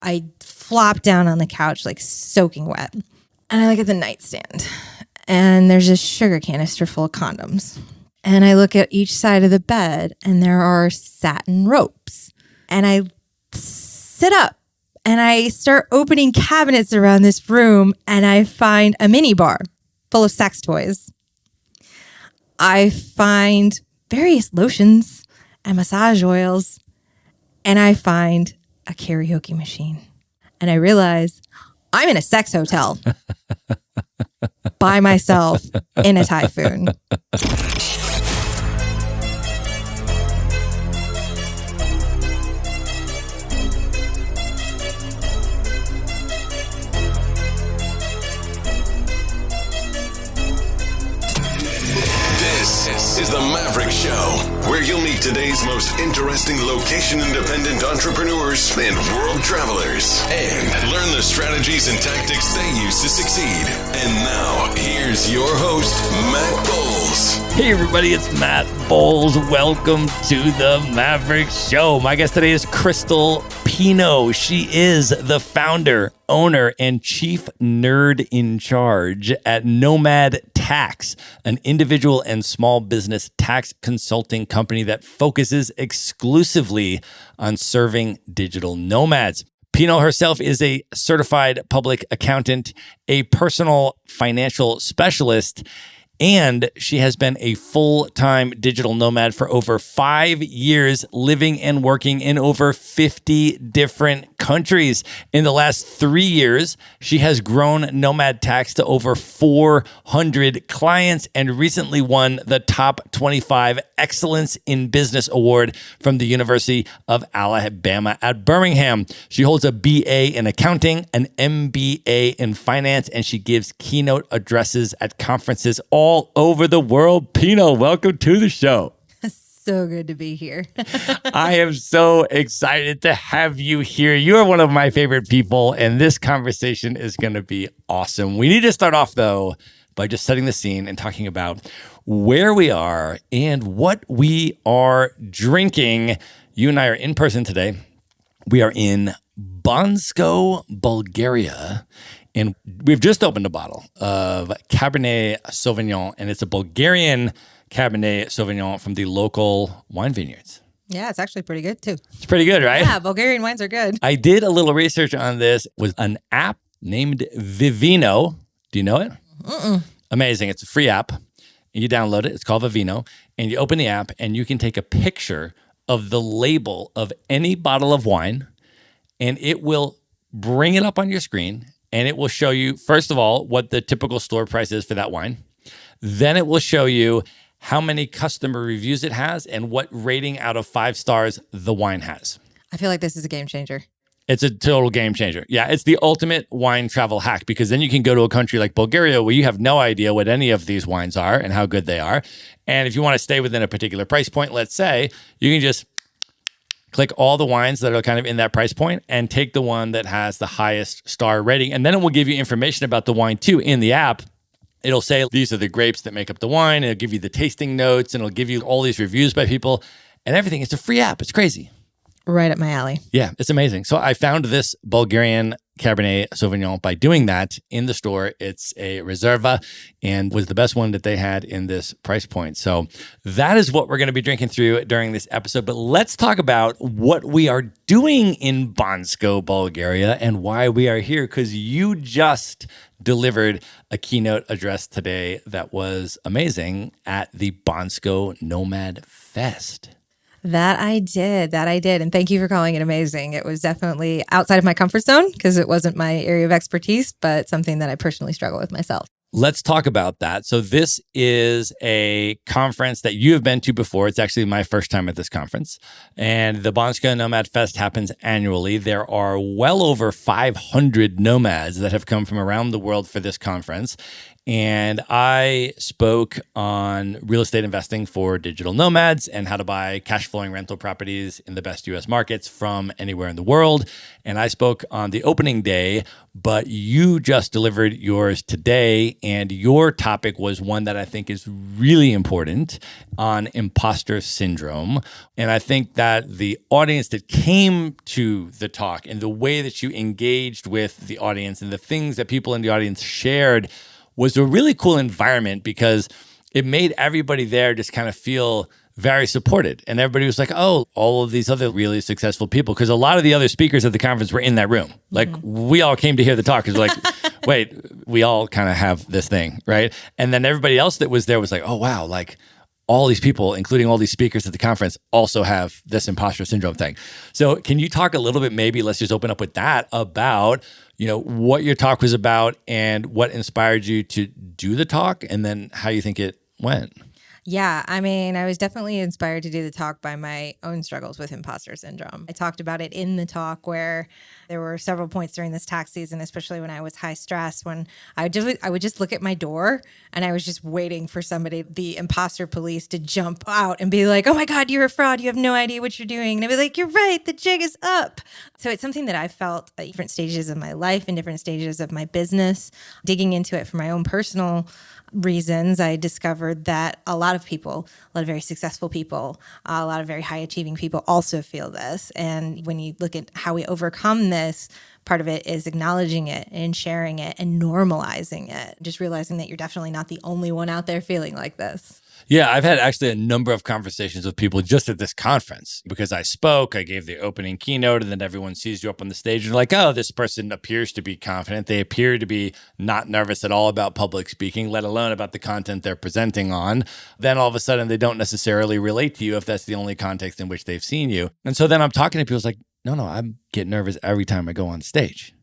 I flop down on the couch, like soaking wet. And I look at the nightstand and there's a sugar canister full of condoms. And I look at each side of the bed and there are satin ropes. And I sit up and I start opening cabinets around this room and I find a mini bar full of sex toys. I find various lotions and massage oils, and I find a karaoke machine. And I realize I'm in a sex hotel by myself in a typhoon. This is the Maverick Show, where you'll meet today's most interesting location-independent entrepreneurs and world travelers, and learn the strategies and tactics they use to succeed. And now, here's your host, Matt Bowles. Hey everybody, it's Matt Bowles. Welcome to the Maverick Show. My guest today is Krystal Pino. She is the founder, owner, and chief nerd in charge at Nomad Tax, an individual and small business tax consulting company that focuses exclusively on serving digital nomads. Pino herself is a certified public accountant, a personal financial specialist, and she has been a full-time digital nomad for over 5 years, living and working in over 50 different countries. In the last 3 years, she has grown Nomad Tax to over 400 clients and recently won the Top 25 Excellence in Business Award from the University of Alabama at Birmingham. She holds a BA in accounting, an MBA in finance, and she gives keynote addresses at conferences all over the world. Pino, welcome to the show. So good to be here. I am so excited to have you here. You are one of my favorite people, and this conversation is going to be awesome. We need to start off, though, by just setting the scene and talking about where we are and what we are drinking. You and I are in person today. We are in Bansko, Bulgaria, and we've just opened a bottle of Cabernet Sauvignon, and it's a Bulgarian Cabernet Sauvignon from the local wine vineyards. Yeah, it's actually pretty good too. It's pretty good, right? Yeah, Bulgarian wines are good. I did a little research on this with an app named Vivino. Do you know it? Mm-mm. Amazing. It's a free app. You download it. It's called Vivino. And you open the app and you can take a picture of the label of any bottle of wine and it will bring it up on your screen and it will show you, first of all, what the typical store price is for that wine. Then it will show you how many customer reviews it has and what rating out of 5 stars the wine has. I feel like this is a game changer. It's a total game changer. Yeah, it's the ultimate wine travel hack because then you can go to a country like Bulgaria where you have no idea what any of these wines are and how good they are. And if you want to stay within a particular price point, let's say, you can just click all the wines that are kind of in that price point and take the one that has the highest star rating. And then it will give you information about the wine too in the app. It'll say, these are the grapes that make up the wine. It'll give you the tasting notes and it'll give you all these reviews by people and everything. It's a free app. It's crazy. Right up my alley. Yeah, it's amazing. So I found this Bulgarian Cabernet Sauvignon by doing that in the store. It's a Reserva and was the best one that they had in this price point. So that is what we're going to be drinking through during this episode. But let's talk about what we are doing in Bansko, Bulgaria and why we are here, because you just delivered a keynote address today that was amazing at the Bansko Nomad Fest. That I did. And thank you for calling it amazing. It was definitely outside of my comfort zone because it wasn't my area of expertise, but something that I personally struggle with myself. Let's talk about that. So this is a conference that you have been to before. It's actually my first time at this conference. And the Bansko Nomad Fest happens annually. There are well over 500 nomads that have come from around the world for this conference. And I spoke on real estate investing for digital nomads and how to buy cash flowing rental properties in the best US markets from anywhere in the world. And I spoke on the opening day, but you just delivered yours today. And your topic was one that I think is really important on imposter syndrome. And I think that the audience that came to the talk and the way that you engaged with the audience and the things that people in the audience shared was a really cool environment because it made everybody there just kind of feel very supported. And everybody was like, oh, all of these other really successful people. Because a lot of the other speakers at the conference were in that room. Like we all came to hear the talk because we're like, wait, we all kind of have this thing, right? And then everybody else that was there was like, oh, wow, like all these people, including all these speakers at the conference, also have this imposter syndrome thing. So can you talk a little bit, maybe let's just open up with that about, what your talk was about and what inspired you to do the talk and then how you think it went? Yeah, I mean, I was definitely inspired to do the talk by my own struggles with imposter syndrome. I talked about it in the talk where there were several points during this tax season, especially when I was high stress, when I would just look at my door and I was just waiting for somebody, the imposter police, to jump out and be like, oh my God, you're a fraud. You have no idea what you're doing. And I'd be like, you're right. The jig is up. So it's something that I felt at different stages of my life and different stages of my business. Digging into it for my own personal reasons, I discovered that a lot of people, a lot of very successful people, a lot of very high achieving people also feel this. And when you look at how we overcome this, part of it is acknowledging it and sharing it and normalizing it, just realizing that you're definitely not the only one out there feeling like this. Yeah, I've had actually a number of conversations with people just at this conference because I spoke, I gave the opening keynote, and then everyone sees you up on the stage and like, oh, this person appears to be confident. They appear to be not nervous at all about public speaking, let alone about the content they're presenting on. Then all of a sudden, they don't necessarily relate to you if that's the only context in which they've seen you. And so then I'm talking to people like, no, I get nervous every time I go on stage.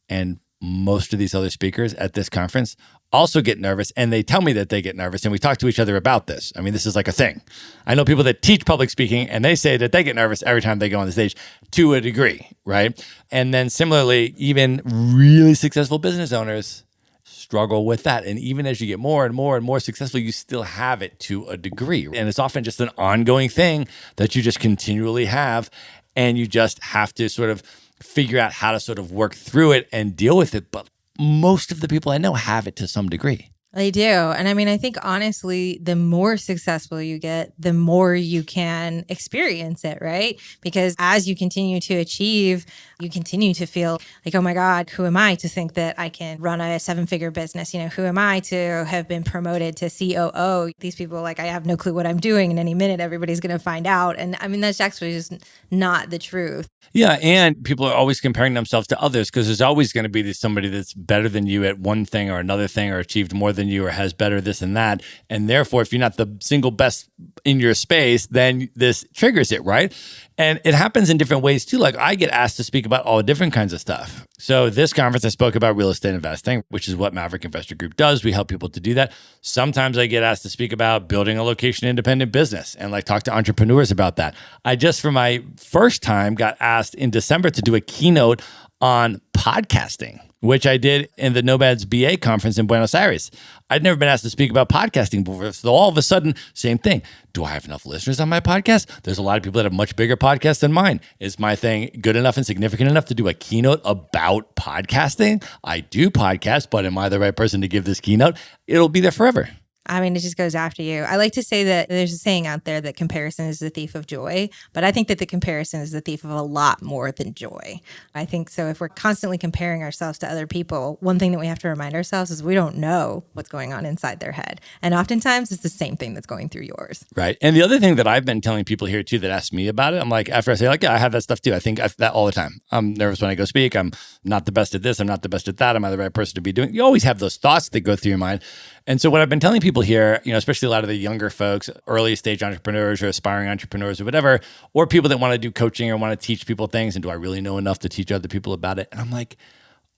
And most of these other speakers at this conference also get nervous, and they tell me that they get nervous, and we talk to each other about this. I mean, this is like a thing. I know people that teach public speaking, and they say that they get nervous every time they go on the stage to a degree, right? And then similarly, even really successful business owners struggle with that. And even as you get more and more and more successful, you still have it to a degree. And it's often just an ongoing thing that you just continually have, and you just have to sort of figure out how to sort of work through it and deal with it. But most of the people I know have it to some degree. They do. And I mean, I think honestly, the more successful you get, the more you can experience it, right? Because as you continue to achieve, you continue to feel like, oh my God, who am I to think that I can run a 7-figure business? Who am I to have been promoted to COO? These people, like, I have no clue what I'm doing. And any minute, everybody's going to find out. And I mean, that's actually just not the truth. Yeah. And people are always comparing themselves to others because there's always going to be somebody that's better than you at one thing or another thing or achieved more than you or has better this and that. And therefore, if you're not the single best in your space, then this triggers it, right? And it happens in different ways too. Like I get asked to speak about all different kinds of stuff. So this conference, I spoke about real estate investing, which is what Maverick Investor Group does. We help people to do that. Sometimes I get asked to speak about building a location independent business and like talk to entrepreneurs about that. I just, for my first time, got asked in December to do a keynote on podcasting, which I did in the Nomads BA conference in Buenos Aires. I'd never been asked to speak about podcasting before. So all of a sudden, same thing. Do I have enough listeners on my podcast? There's a lot of people that have much bigger podcasts than mine. Is my thing good enough and significant enough to do a keynote about podcasting? I do podcasts, but am I the right person to give this keynote? It'll be there forever. I mean, it just goes after you. I like to say that there's a saying out there that comparison is the thief of joy, but I think that the comparison is the thief of a lot more than joy. I think so if we're constantly comparing ourselves to other people, one thing that we have to remind ourselves is we don't know what's going on inside their head. And oftentimes it's the same thing that's going through yours. Right. And the other thing that I've been telling people here too that ask me about it, I'm like, after I say like, yeah, I have that stuff too. I think that all the time. I'm nervous when I go speak. I'm not the best at this. I'm not the best at that. Am I the right person to be doing? You always have those thoughts that go through your mind. And so what I've been telling people here, especially a lot of the younger folks, early stage entrepreneurs or aspiring entrepreneurs or whatever, or people that want to do coaching or want to teach people things, and do I really know enough to teach other people about it? And I'm like,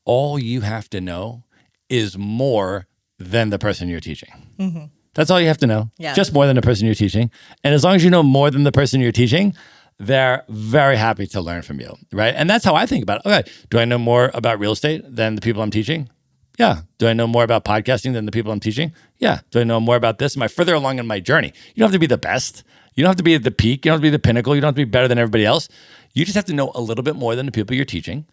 all you have to know is more than the person you're teaching. Mm-hmm. That's all you have to know. Yeah. Just more than the person you're teaching. And as long as you know more than the person you're teaching, they're very happy to learn from you, right? And that's how I think about it. Okay, do I know more about real estate than the people I'm teaching? Yeah. Do I know more about podcasting than the people I'm teaching? Yeah. Do I know more about this? Am I further along in my journey? You don't have to be the best. You don't have to be at the peak. You don't have to be the pinnacle. You don't have to be better than everybody else. You just have to know a little bit more than the people you're teaching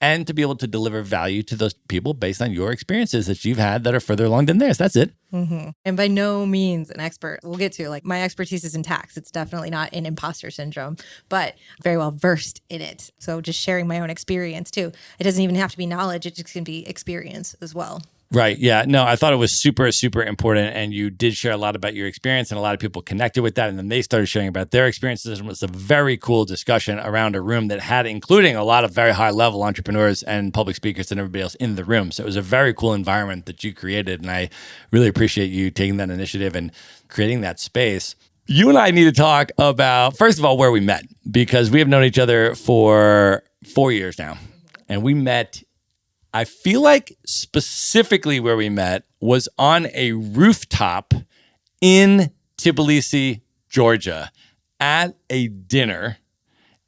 and to be able to deliver value to those people based on your experiences that you've had that are further along than theirs. That's it. Mm-hmm. And by no means an expert. We'll get to like my expertise is in tax. It's definitely not in imposter syndrome, but very well versed in it. So just sharing my own experience too. It doesn't even have to be knowledge. It just can be experience as well. Right. Yeah. No, I thought it was super, super important. And you did share a lot about your experience and a lot of people connected with that. And then they started sharing about their experiences. And it was a very cool discussion around a room that had, including a lot of very high level entrepreneurs and public speakers and everybody else in the room. So it was a very cool environment that you created. And I really appreciate you taking that initiative and creating that space. You and I need to talk about, first of all, where we met, because we have known each other for 4 years now. And we met, I feel like specifically where we met was on a rooftop in Tbilisi, Georgia, at a dinner.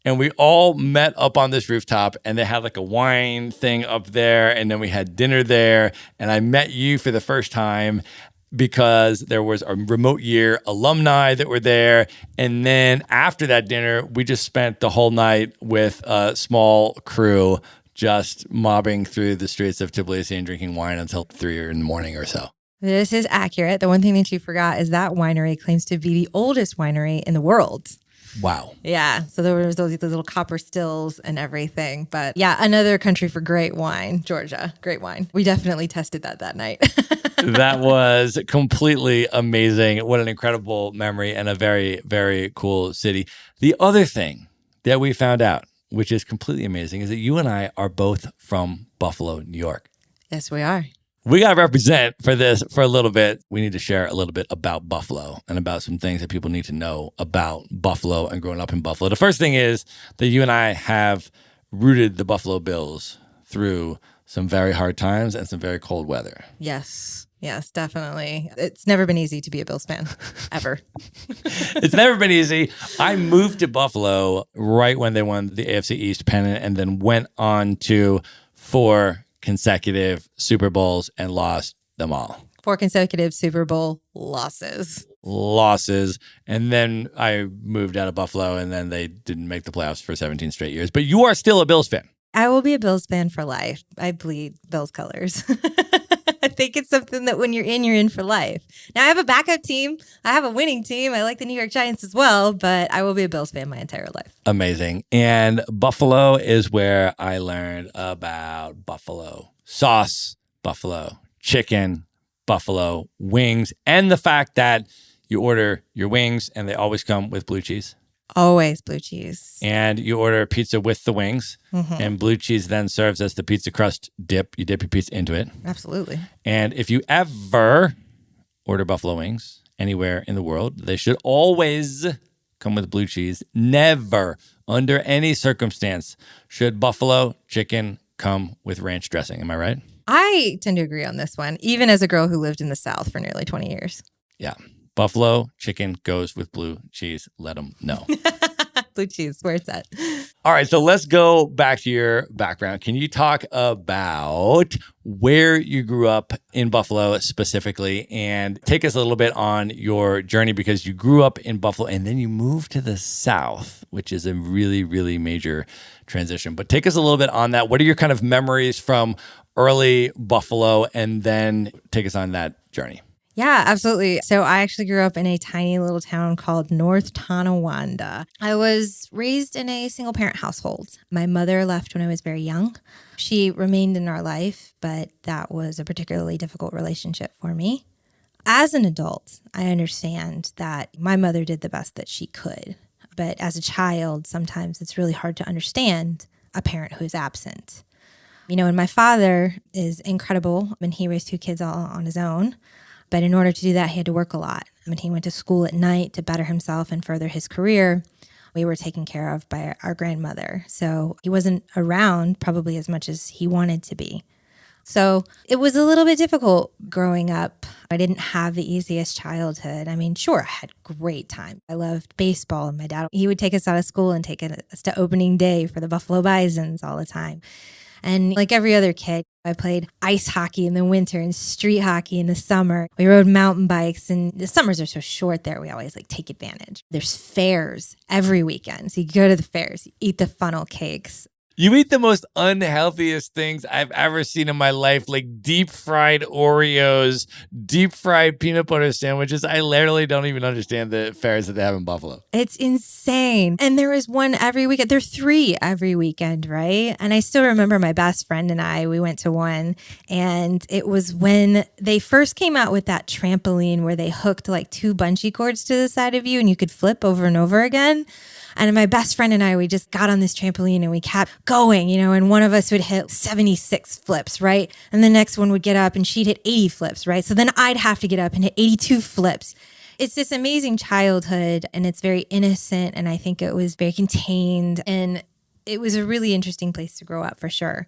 And we all met up on this rooftop and they had like a wine thing up there. And then we had dinner there. And I met you for the first time because there was a remote year alumni that were there. And then after that dinner, we just spent the whole night with a small crew just mobbing through the streets of Tbilisi and drinking wine until 3 in the morning or so. This is accurate. The one thing that you forgot is that winery claims to be the oldest winery in the world. Wow. Yeah. So there was those little copper stills and everything. But yeah, another country for great wine, Georgia. Great wine. We definitely tested that night. That was completely amazing. What an incredible memory and a very, very cool city. The other thing that we found out, which is completely amazing, is that you and I are both from Buffalo, New York. Yes, we are. We got to represent for this for a little bit. We need to share a little bit about Buffalo and about some things that people need to know about Buffalo and growing up in Buffalo. The first thing is that you and I have rooted the Buffalo Bills through some very hard times and some very cold weather. Yes. Yes, definitely. It's never been easy to be a Bills fan, ever. It's never been easy. I moved to Buffalo right when they won the AFC East pennant and then went on to 4 consecutive Super Bowls and lost them all. 4 consecutive Super Bowl losses. And then I moved out of Buffalo and then they didn't make the playoffs for 17 straight years. But you are still a Bills fan. I will be a Bills fan for life. I bleed Bills colors. I think it's something that when you're in for life. Now, I have a backup team. I have a winning team. I like the New York Giants as well, but I will be a Bills fan my entire life. Amazing. And Buffalo is where I learned about buffalo sauce, buffalo chicken, buffalo wings, and the fact that you order your wings and they always come with blue cheese. Always blue cheese. And you order pizza with the wings, and blue cheese then serves as the pizza crust dip. You dip your pizza into it. Absolutely. And if you ever order buffalo wings anywhere in the world, they should always come with blue cheese. Never, under any circumstance, should buffalo chicken come with ranch dressing. Am I right? I tend to agree on this one, even as a girl who lived in the South for nearly 20 years. Yeah. Buffalo chicken goes with blue cheese. Let them know. Blue cheese, where it's at. All right, so let's go back to your background. Can you talk about where you grew up in Buffalo specifically and take us a little bit on your journey, because you grew up in Buffalo and then you moved to the South, which is a really, really major transition. But take us a little bit on that. What are your kind of memories from early Buffalo, and then take us on that journey? Yeah, absolutely. So I actually grew up in a tiny little town called North Tonawanda. I was raised in a single parent household. My mother left when I was very young. She remained in our life, but that was a particularly difficult relationship for me. As an adult, I understand that my mother did the best that she could. But as a child, sometimes it's really hard to understand a parent who is absent. You know, and my father is incredible, and he raised 2 kids all on his own. But in order to do that, he had to work a lot. I mean, he went to school at night to better himself and further his career. We were taken care of by our grandmother. So he wasn't around probably as much as he wanted to be. So it was a little bit difficult growing up. I didn't have the easiest childhood. I mean, sure, I had a great time. I loved baseball, and my dad, he would take us out of school and take us to opening day for the Buffalo Bisons all the time. And like every other kid, I played ice hockey in the winter and street hockey in the summer. We rode mountain bikes, and the summers are so short there. We always take advantage. There's fairs every weekend. So you go to the fairs, you eat the funnel cakes. You eat the most unhealthiest things I've ever seen in my life, like deep fried Oreos, deep fried peanut butter sandwiches. I literally don't even understand the fairs that they have in Buffalo. It's insane. And there is one every weekend. There are 3 every weekend, right? And I still remember my best friend and I, we went to one, and it was when they first came out with that trampoline where they hooked 2 bungee cords to the side of you and you could flip over and over again. And my best friend and I, we just got on this trampoline and we kept going, and one of us would hit 76 flips, right? And the next one would get up and she'd hit 80 flips, right? So then I'd have to get up and hit 82 flips. It's this amazing childhood, and it's very innocent, and I think it was very contained, and it was a really interesting place to grow up for sure.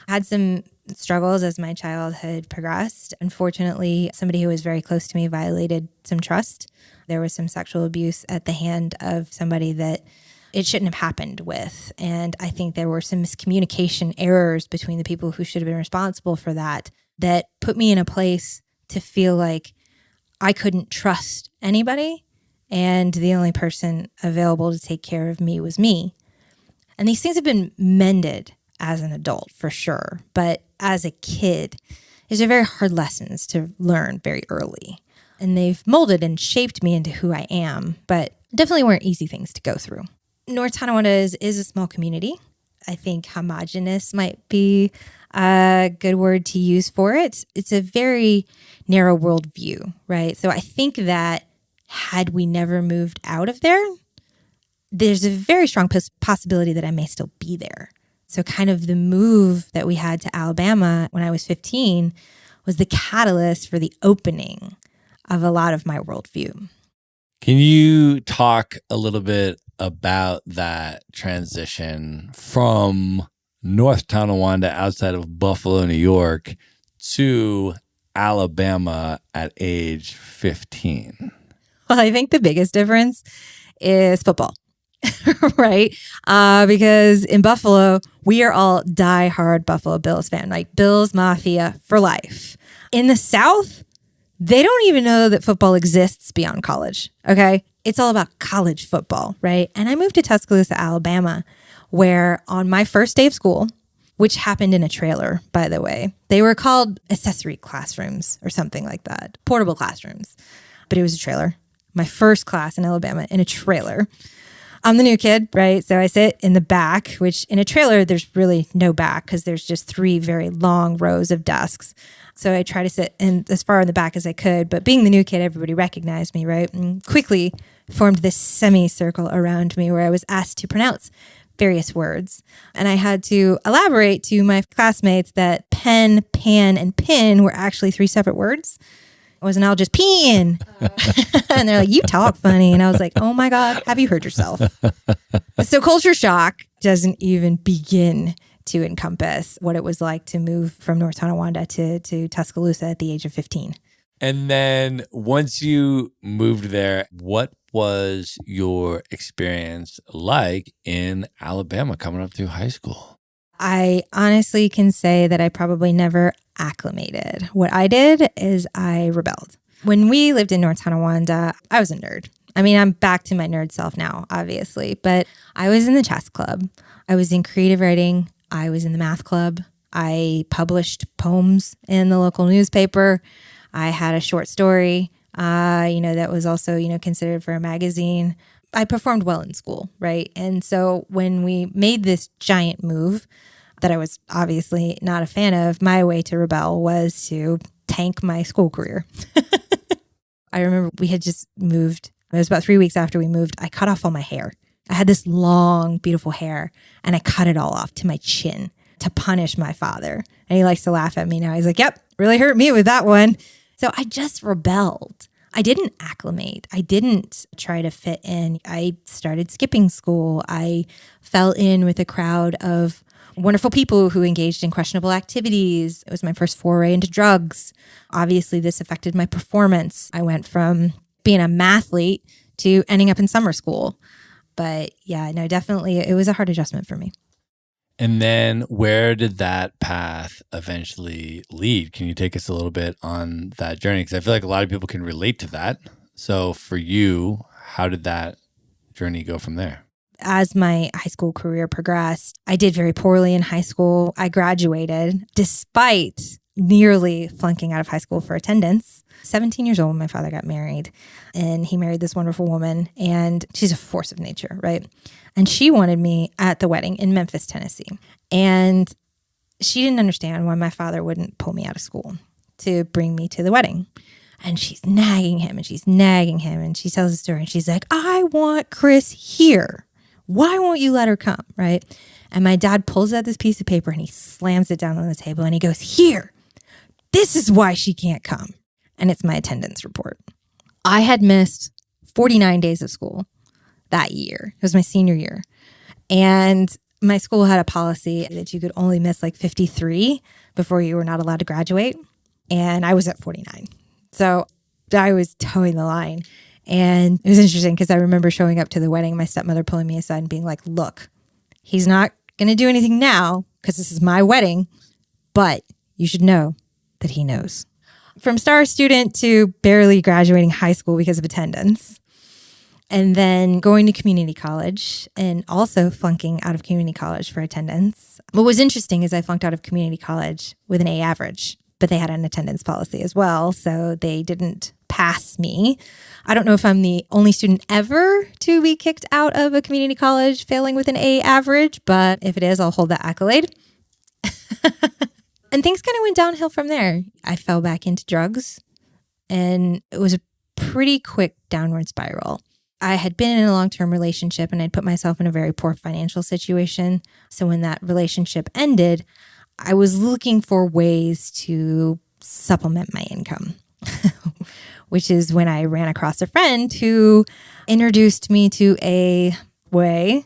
I had some struggles as my childhood progressed. Unfortunately, somebody who was very close to me violated some trust. There was some sexual abuse at the hand of somebody that it shouldn't have happened with. And I think there were some miscommunication errors between the people who should have been responsible for that put me in a place to feel like I couldn't trust anybody, and the only person available to take care of me was me. And these things have been mended as an adult for sure. But as a kid, these are very hard lessons to learn very early. And they've molded and shaped me into who I am, but definitely weren't easy things to go through. North Tonawanda is a small community. I think homogenous might be a good word to use for it. It's a very narrow worldview, right? So I think that had we never moved out of there, there's a very strong possibility that I may still be there. So kind of the move that we had to Alabama when I was 15 was the catalyst for the opening of a lot of my worldview. Can you talk a little bit about that transition from North Tonawanda outside of Buffalo, New York, to Alabama at age 15? Well, I think the biggest difference is football, right? Because in Buffalo, we are all diehard Buffalo Bills fan, like Bills Mafia for life. In the South, they don't even know that football exists beyond college, okay? It's all about college football, right? And I moved to Tuscaloosa, Alabama, where on my first day of school, which happened in a trailer, by the way, they were called accessory classrooms or something like that, portable classrooms, but it was a trailer. My first class in Alabama in a trailer. I'm the new kid, right? So I sit in the back, which in a trailer, there's really no back because there's just 3 very long rows of desks. So I try to sit in as far in the back as I could. But being the new kid, everybody recognized me, right? And quickly formed this semicircle around me where I was asked to pronounce various words. And I had to elaborate to my classmates that pen, pan, and pin were actually 3 separate words. It wasn't all just peeing. And they're like, you talk funny. And I was like, oh my God, have you heard yourself? So culture shock doesn't even begin to encompass what it was like to move from North Tonawanda to Tuscaloosa at the age of 15. And then once you moved there, what was your experience like in Alabama coming up through high school? I honestly can say that I probably never acclimated. What I did is I rebelled. When we lived in North Tonawanda, I was a nerd. I mean, I'm back to my nerd self now, obviously, but I was in the chess club. I was in creative writing. I was in the math club. I published poems in the local newspaper. I had a short story, that was also, considered for a magazine. I performed well in school, right? And so when we made this giant move that I was obviously not a fan of, my way to rebel was to tank my school career. I remember we had just moved. It was about 3 weeks after we moved. I cut off all my hair. I had this long, beautiful hair, and I cut it all off to my chin to punish my father. And he likes to laugh at me now. He's like, yep, really hurt me with that one. So I just rebelled. I didn't acclimate. I didn't try to fit in. I started skipping school. I fell in with a crowd of wonderful people who engaged in questionable activities. It was my first foray into drugs. Obviously, this affected my performance. I went from being a mathlete to ending up in summer school. But yeah, no, definitely, it was a hard adjustment for me. And then where did that path eventually lead? Can you take us a little bit on that journey? Because I feel like a lot of people can relate to that. So for you, how did that journey go from there? As my high school career progressed, I did very poorly in high school. I graduated despite nearly flunking out of high school for attendance. 17 years old when my father got married, and he married this wonderful woman, and she's a force of nature, right? And she wanted me at the wedding in Memphis, Tennessee. And she didn't understand why my father wouldn't pull me out of school to bring me to the wedding. And she's nagging him and she's nagging him. And she tells the story and she's like, I want Chris here. Why won't you let her come? Right. And my dad pulls out this piece of paper and he slams it down on the table and he goes, here, this is why she can't come. And it's my attendance report. I had missed 49 days of school that year. It was my senior year. And my school had a policy that you could only miss like 53 before you were not allowed to graduate. And I was at 49. So I was towing the line. And it was interesting because I remember showing up to the wedding, my stepmother pulling me aside and being like, look, he's not going to do anything now because this is my wedding, but you should know that he knows. From star student to barely graduating high school because of attendance, and then going to community college and also flunking out of community college for attendance. What was interesting is I flunked out of community college with an A average, but they had an attendance policy as well, so they didn't pass me. I don't know if I'm the only student ever to be kicked out of a community college failing with an A average, but if it is, I'll hold that accolade. And things kind of went downhill from there. I fell back into drugs, and it was a pretty quick downward spiral. I had been in a long-term relationship, and I'd put myself in a very poor financial situation. So when that relationship ended, I was looking for ways to supplement my income, which is when I ran across a friend who introduced me to a way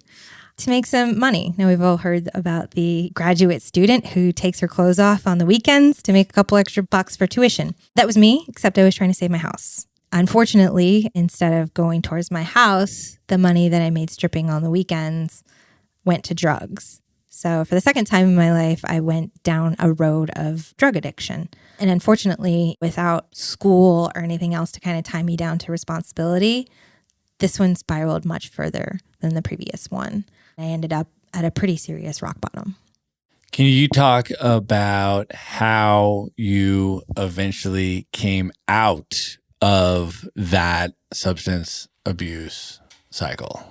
to make some money. Now, we've all heard about the graduate student who takes her clothes off on the weekends to make a couple extra bucks for tuition. That was me, except I was trying to save my house. Unfortunately, instead of going towards my house, the money that I made stripping on the weekends went to drugs. So for the second time in my life, I went down a road of drug addiction. And unfortunately, without school or anything else to kind of tie me down to responsibility, this one spiraled much further than the previous one. I ended up at a pretty serious rock bottom. Can you talk about how you eventually came out of that substance abuse cycle?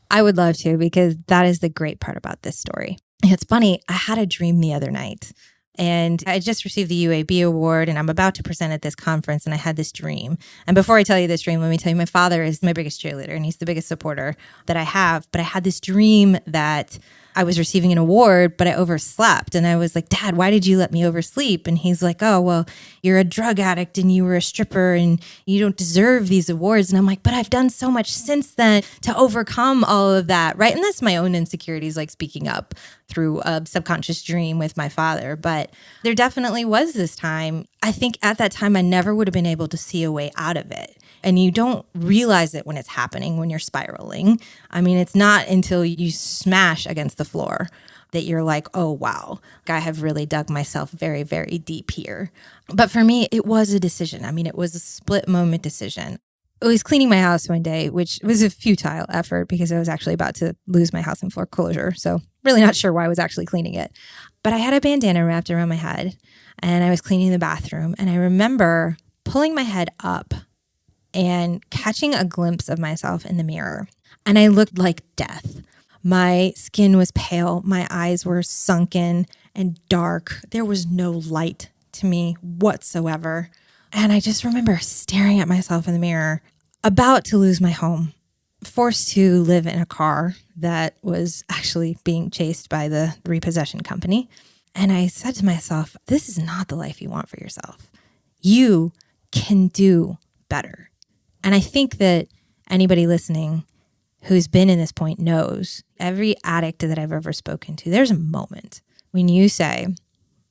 I would love to, because that is the great part about this story. It's funny, I had a dream the other night, and I just received the UAB award, and I'm about to present at this conference, and I had this dream. And before I tell you this dream, let me tell you, my father is my biggest cheerleader, and he's the biggest supporter that I have. But I had this dream that I was receiving an award, but I overslept. And I was like, Dad, why did you let me oversleep? And he's like, oh, well, you're a drug addict and you were a stripper and you don't deserve these awards. And I'm like, but I've done so much since then to overcome all of that, right? And that's my own insecurities, like speaking up through a subconscious dream with my father. But there definitely was this time. I think at that time, I never would have been able to see a way out of it. And you don't realize it when it's happening, when you're spiraling. I mean, it's not until you smash against the floor that you're like, oh, wow, I have really dug myself very, very deep here. But for me, it was a decision. I mean, it was a split moment decision. I was cleaning my house one day, which was a futile effort because I was actually about to lose my house in foreclosure. So really not sure why I was actually cleaning it. But I had a bandana wrapped around my head and I was cleaning the bathroom. And I remember pulling my head up and catching a glimpse of myself in the mirror. And I looked like death. My skin was pale. My eyes were sunken and dark. There was no light to me whatsoever. And I just remember staring at myself in the mirror, about to lose my home, forced to live in a car that was actually being chased by the repossession company. And I said to myself, this is not the life you want for yourself. You can do better. And I think that anybody listening who's been in this point knows, every addict that I've ever spoken to, there's a moment when you say,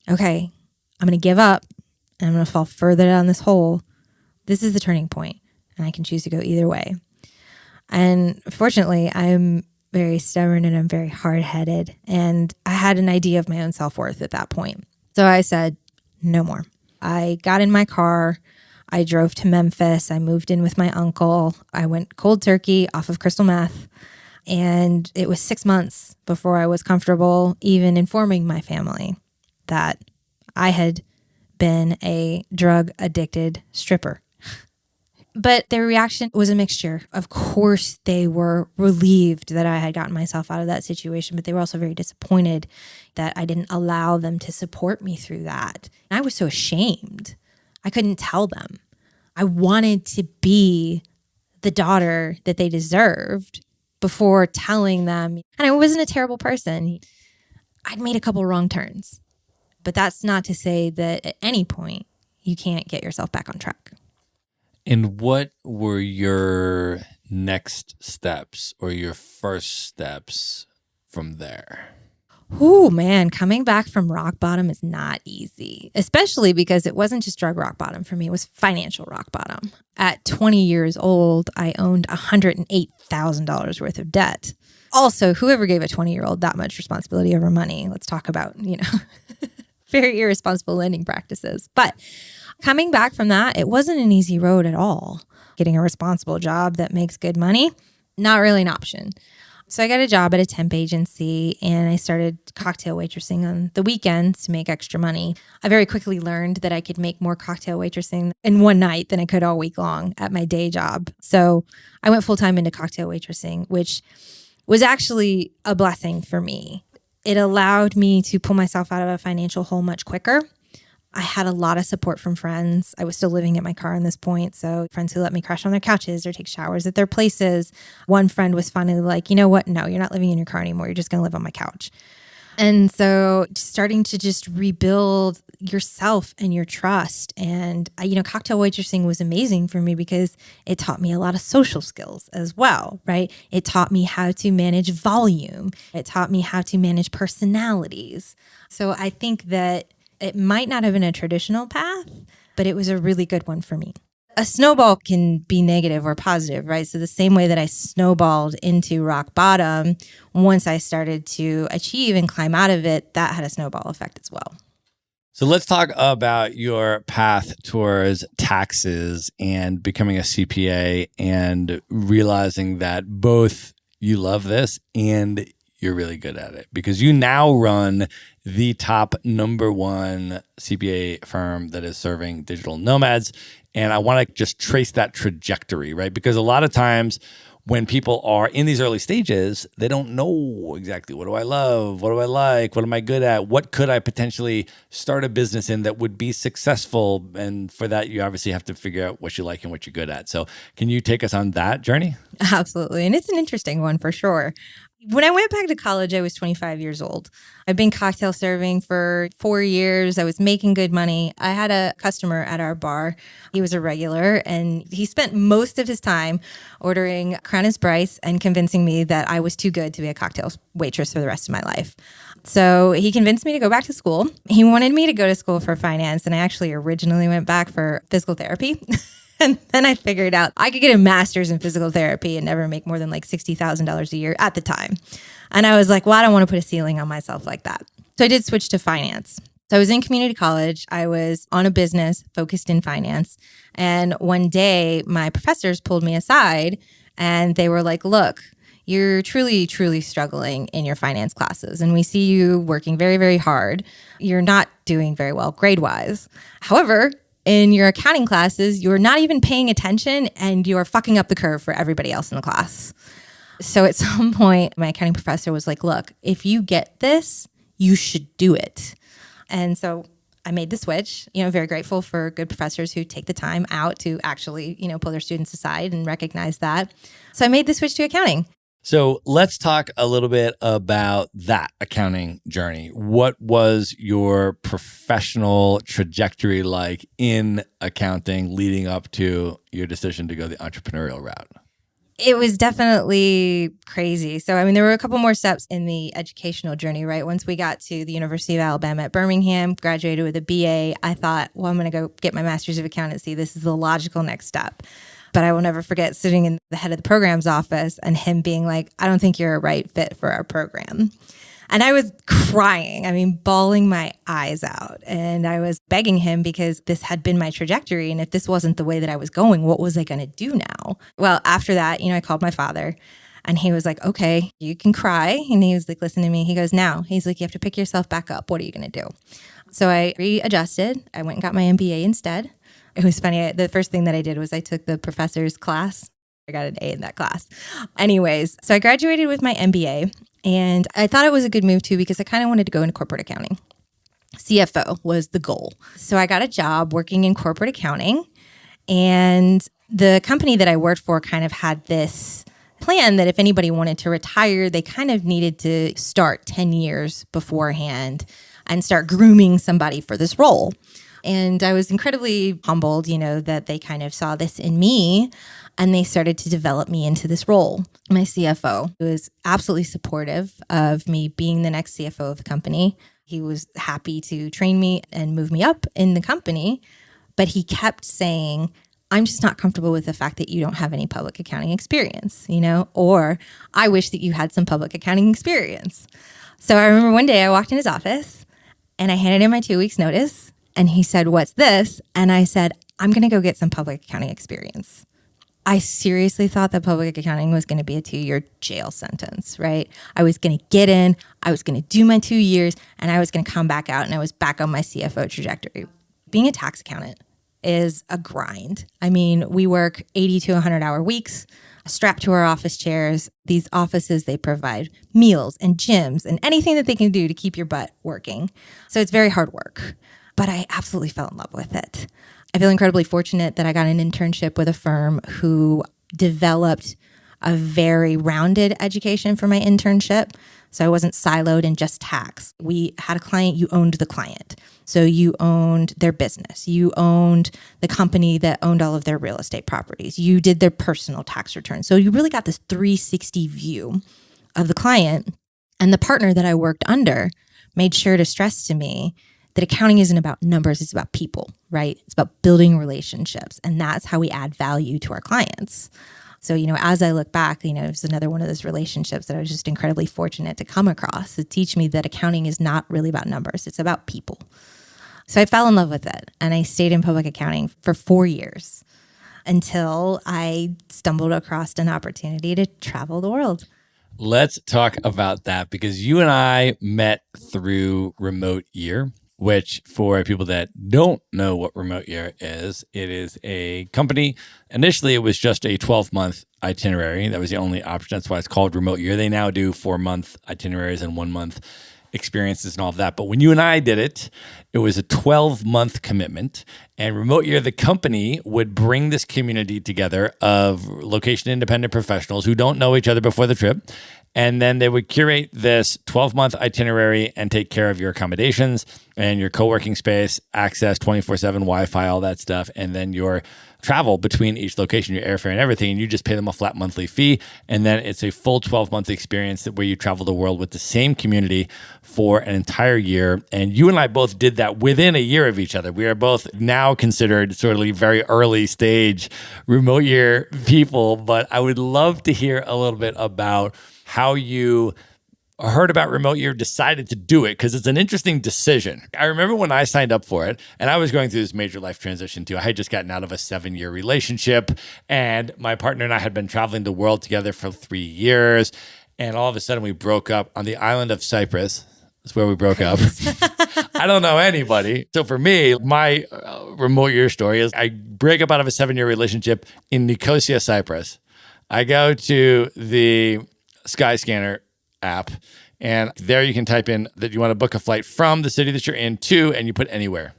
okay, I'm going to give up and I'm going to fall further down this hole. This is the turning point, and I can choose to go either way. And fortunately, I'm very stubborn and I'm very hard-headed. And I had an idea of my own self-worth at that point. So I said, no more. I got in my car. I drove to Memphis. I moved in with my uncle. I went cold turkey off of crystal meth. And it was 6 months before I was comfortable even informing my family that I had been a drug-addicted stripper. But their reaction was a mixture. Of course, they were relieved that I had gotten myself out of that situation, but they were also very disappointed that I didn't allow them to support me through that. And I was so ashamed. I couldn't tell them. I wanted to be the daughter that they deserved before telling them. And I wasn't a terrible person. I'd made a couple wrong turns. But that's not to say that at any point you can't get yourself back on track. And what were your next steps or your first steps from there? Oh man, coming back from rock bottom is not easy, especially because it wasn't just drug rock bottom for me. It was financial rock bottom. At 20 years old, I owned $108,000 worth of debt. Also, whoever gave a 20-year-old that much responsibility over money, let's talk about, very irresponsible lending practices. But coming back from that, it wasn't an easy road at all. Getting a responsible job that makes good money, not really an option. So I got a job at a temp agency and I started cocktail waitressing on the weekends to make extra money. I very quickly learned that I could make more cocktail waitressing in one night than I could all week long at my day job. So I went full-time into cocktail waitressing, which was actually a blessing for me. It allowed me to pull myself out of a financial hole much quicker. I had a lot of support from friends. I was still living at my car at this point. So friends who let me crash on their couches or take showers at their places. One friend was finally like, you know what? No, you're not living in your car anymore. You're just going to live on my couch. And so starting to just rebuild yourself and your trust. And, cocktail waitressing was amazing for me because it taught me a lot of social skills as well, right? It taught me how to manage volume. It taught me how to manage personalities. So I think that it might not have been a traditional path, but it was a really good one for me. A snowball can be negative or positive, right? So the same way that I snowballed into rock bottom, once I started to achieve and climb out of it, that had a snowball effect as well. So let's talk about your path towards taxes and becoming a CPA and realizing that both you love this and you're really good at it because you now run the top #1 CPA firm that is serving digital nomads. And I want to just trace that trajectory, right? Because a lot of times when people are in these early stages, they don't know exactly what do I love? What do I like? What am I good at? What could I potentially start a business in that would be successful? And for that, you obviously have to figure out what you like and what you're good at. So can you take us on that journey? Absolutely. And it's an interesting one for sure. When I went back to college, I was 25 years old. I've been cocktail serving for 4 years. I was making good money. I had a customer at our bar. He was a regular, and he spent most of his time ordering Crown is Bryce and convincing me that I was too good to be a cocktail waitress for the rest of my life. So he convinced me to go back to school. He wanted me to go to school for finance, and I actually originally went back for physical therapy. And then I figured out I could get a master's in physical therapy and never make more than like $60,000 a year at the time. And I was like, well, I don't want to put a ceiling on myself like that. So I did switch to finance. So I was in community college. I was on a business focused in finance. And one day my professors pulled me aside and they were like, look, you're truly, truly struggling in your finance classes. And we see you working very, very hard. You're not doing very well grade-wise. However, in your accounting classes, you're not even paying attention and you're fucking up the curve for everybody else in the class. So at some point, my accounting professor was like, look, if you get this, you should do it. And so I made the switch, very grateful for good professors who take the time out to actually, pull their students aside and recognize that. So I made the switch to accounting. So let's talk a little bit about that accounting journey. What was your professional trajectory like in accounting leading up to your decision to go the entrepreneurial route? It was definitely crazy. So, there were a couple more steps in the educational journey, right? Once we got to the University of Alabama at Birmingham, graduated with a BA, I thought, well, I'm going to go get my master's of accountancy. This is the logical next step. But I will never forget sitting in the head of the program's office and him being like, I don't think you're a right fit for our program. And I was crying, bawling my eyes out. And I was begging him because this had been my trajectory. And if this wasn't the way that I was going, what was I going to do now? Well, after that, I called my father and he was like, okay, you can cry. And he was like, listen to me. He goes, now, he's like, you have to pick yourself back up. What are you going to do? So I readjusted. I went and got my MBA instead. It was funny. The first thing that I did was I took the professor's class. I got an A in that class. Anyways, so I graduated with my MBA. And I thought it was a good move too, because I kind of wanted to go into corporate accounting. CFO was the goal. So I got a job working in corporate accounting. And the company that I worked for kind of had this plan that if anybody wanted to retire, they kind of needed to start 10 years beforehand and start grooming somebody for this role. And I was incredibly humbled, that they kind of saw this in me and they started to develop me into this role. My CFO was absolutely supportive of me being the next CFO of the company. He was happy to train me and move me up in the company, but he kept saying, I'm just not comfortable with the fact that you don't have any public accounting experience, or I wish that you had some public accounting experience. So I remember one day I walked in his office and I handed him my 2 weeks notice. And he said, what's this? And I said, I'm going to go get some public accounting experience. I seriously thought that public accounting was going to be a 2-year jail sentence, right? I was going to get in, I was going to do my 2 years, and I was going to come back out and I was back on my CFO trajectory. Being a tax accountant is a grind. We work 80 to 100-hour weeks, strapped to our office chairs. These offices, they provide meals and gyms and anything that they can do to keep your butt working. So it's very hard work. But I absolutely fell in love with it. I feel incredibly fortunate that I got an internship with a firm who developed a very rounded education for my internship. So I wasn't siloed in just tax. We had a client, you owned the client. So you owned their business. You owned the company that owned all of their real estate properties. You did their personal tax return. So you really got this 360 view of the client. And the partner that I worked under made sure to stress to me that accounting isn't about numbers, it's about people, right? It's about building relationships. And that's how we add value to our clients. So, as I look back, it was another one of those relationships that I was just incredibly fortunate to come across to teach me that accounting is not really about numbers, it's about people. So I fell in love with it and I stayed in public accounting for 4 years until I stumbled across an opportunity to travel the world. Let's talk about that because you and I met through Remote Year, which for people that don't know what Remote Year is, it is a company. Initially, it was just a 12-month itinerary. That was the only option. That's why it's called Remote Year. They now do 4-month itineraries and 1-month experiences and all of that. But when you and I did it, it was a 12-month commitment. And Remote Year, the company, would bring this community together of location-independent professionals who don't know each other before the trip. And then they would curate this 12-month itinerary and take care of your accommodations and your co-working space, access 24/7 Wi-Fi, all that stuff, and then your travel between each location, your airfare and everything. And you just pay them a flat monthly fee. And then it's a full 12-month experience where you travel the world with the same community for an entire year. And you and I both did that within a year of each other. We are both now considered sort of very early stage Remote Year people. But I would love to hear a little bit about how you heard about Remote Year, decided to do it, because it's an interesting decision. I remember when I signed up for it, and I was going through this major life transition too. I had just gotten out of a 7-year relationship, and my partner and I had been traveling the world together for 3 years, and all of a sudden we broke up on the island of Cyprus. That's where we broke up. I don't know anybody. So for me, my Remote Year story is I break up out of a 7-year relationship in Nicosia, Cyprus. I go to the Skyscanner app, and there you can type in that you want to book a flight from the city that you're in to, and you put anywhere.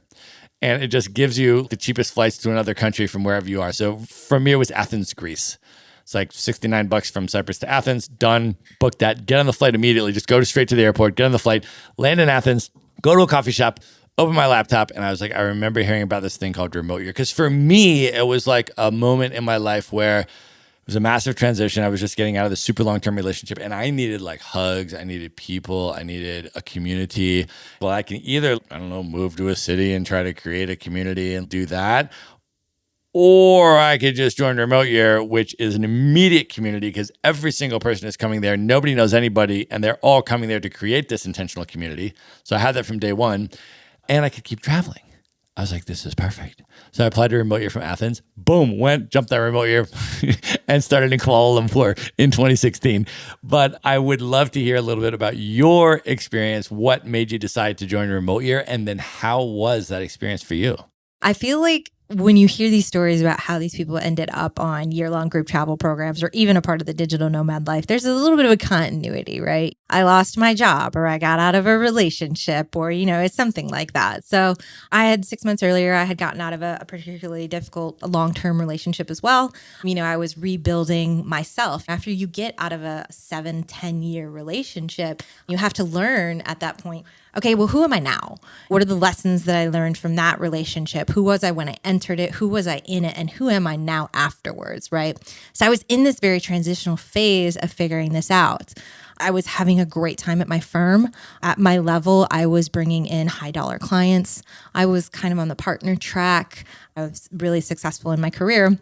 And it just gives you the cheapest flights to another country from wherever you are. So for me, it was Athens, Greece. It's like $69 from Cyprus to Athens. Done. Book that. Get on the flight immediately. Just go straight to the airport, get on the flight, land in Athens, go to a coffee shop, open my laptop, and I was like, I remember hearing about this thing called Remote Year. Because for me, it was like a moment in my life where it was a massive transition. I was just getting out of this super long-term relationship, and I needed like hugs. I needed people. I needed a community. Well, I can either, move to a city and try to create a community and do that, or I could just join Remote Year, which is an immediate community because every single person is coming there. Nobody knows anybody, and they're all coming there to create this intentional community. So I had that from day one, and I could keep traveling. I was like, this is perfect. So I applied to Remote Year from Athens. Boom, jumped that Remote Year and started in Kuala Lumpur in 2016. But I would love to hear a little bit about your experience. What made you decide to join Remote Year? And then how was that experience for you? I feel like when you hear these stories about how these people ended up on year-long group travel programs or even a part of the digital nomad life, there's a little bit of a continuity, right? I lost my job or I got out of a relationship or, it's something like that. So I had 6 months earlier, I had gotten out of a particularly difficult long-term relationship as well. I was rebuilding myself. After you get out of a 7-10-year relationship, you have to learn at that point, okay, well, who am I now? What are the lessons that I learned from that relationship? Who was I when I entered it? Who was I in it? And who am I now afterwards, right? So I was in this very transitional phase of figuring this out. I was having a great time at my firm. At my level, I was bringing in high dollar clients. I was kind of on the partner track. I was really successful in my career.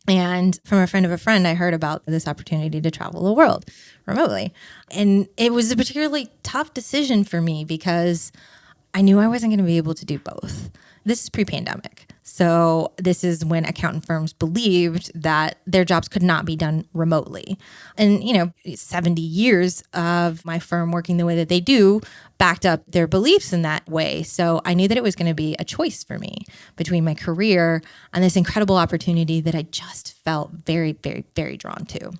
And from a friend of a friend, I heard about this opportunity to travel the world remotely. And it was a particularly tough decision for me because I knew I wasn't going to be able to do both. This is pre-pandemic. So this is when accountant firms believed that their jobs could not be done remotely. And, 70 years of my firm working the way that they do backed up their beliefs in that way. So I knew that it was going to be a choice for me between my career and this incredible opportunity that I just felt very, very, very drawn to.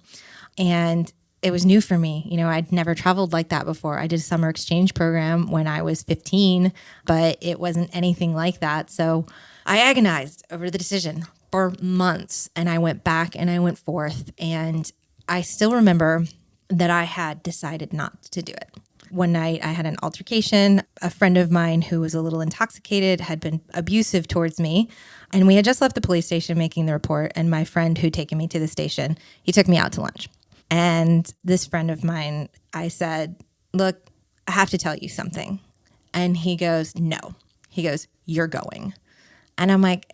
And it was new for me. I'd never traveled like that before. I did a summer exchange program when I was 15, but it wasn't anything like that. So I agonized over the decision for months, and I went back and I went forth. And I still remember that I had decided not to do it. One night I had an altercation. A friend of mine who was a little intoxicated had been abusive towards me. And we had just left the police station making the report. And my friend who'd taken me to the station, he took me out to lunch. And this friend of mine, I said, look, I have to tell you something. And he goes, no. He goes, you're going. And I'm like,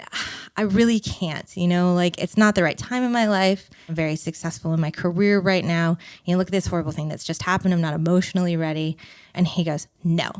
I really can't, it's not the right time in my life. I'm very successful in my career right now. Look at this horrible thing that's just happened. I'm not emotionally ready. And he goes, no.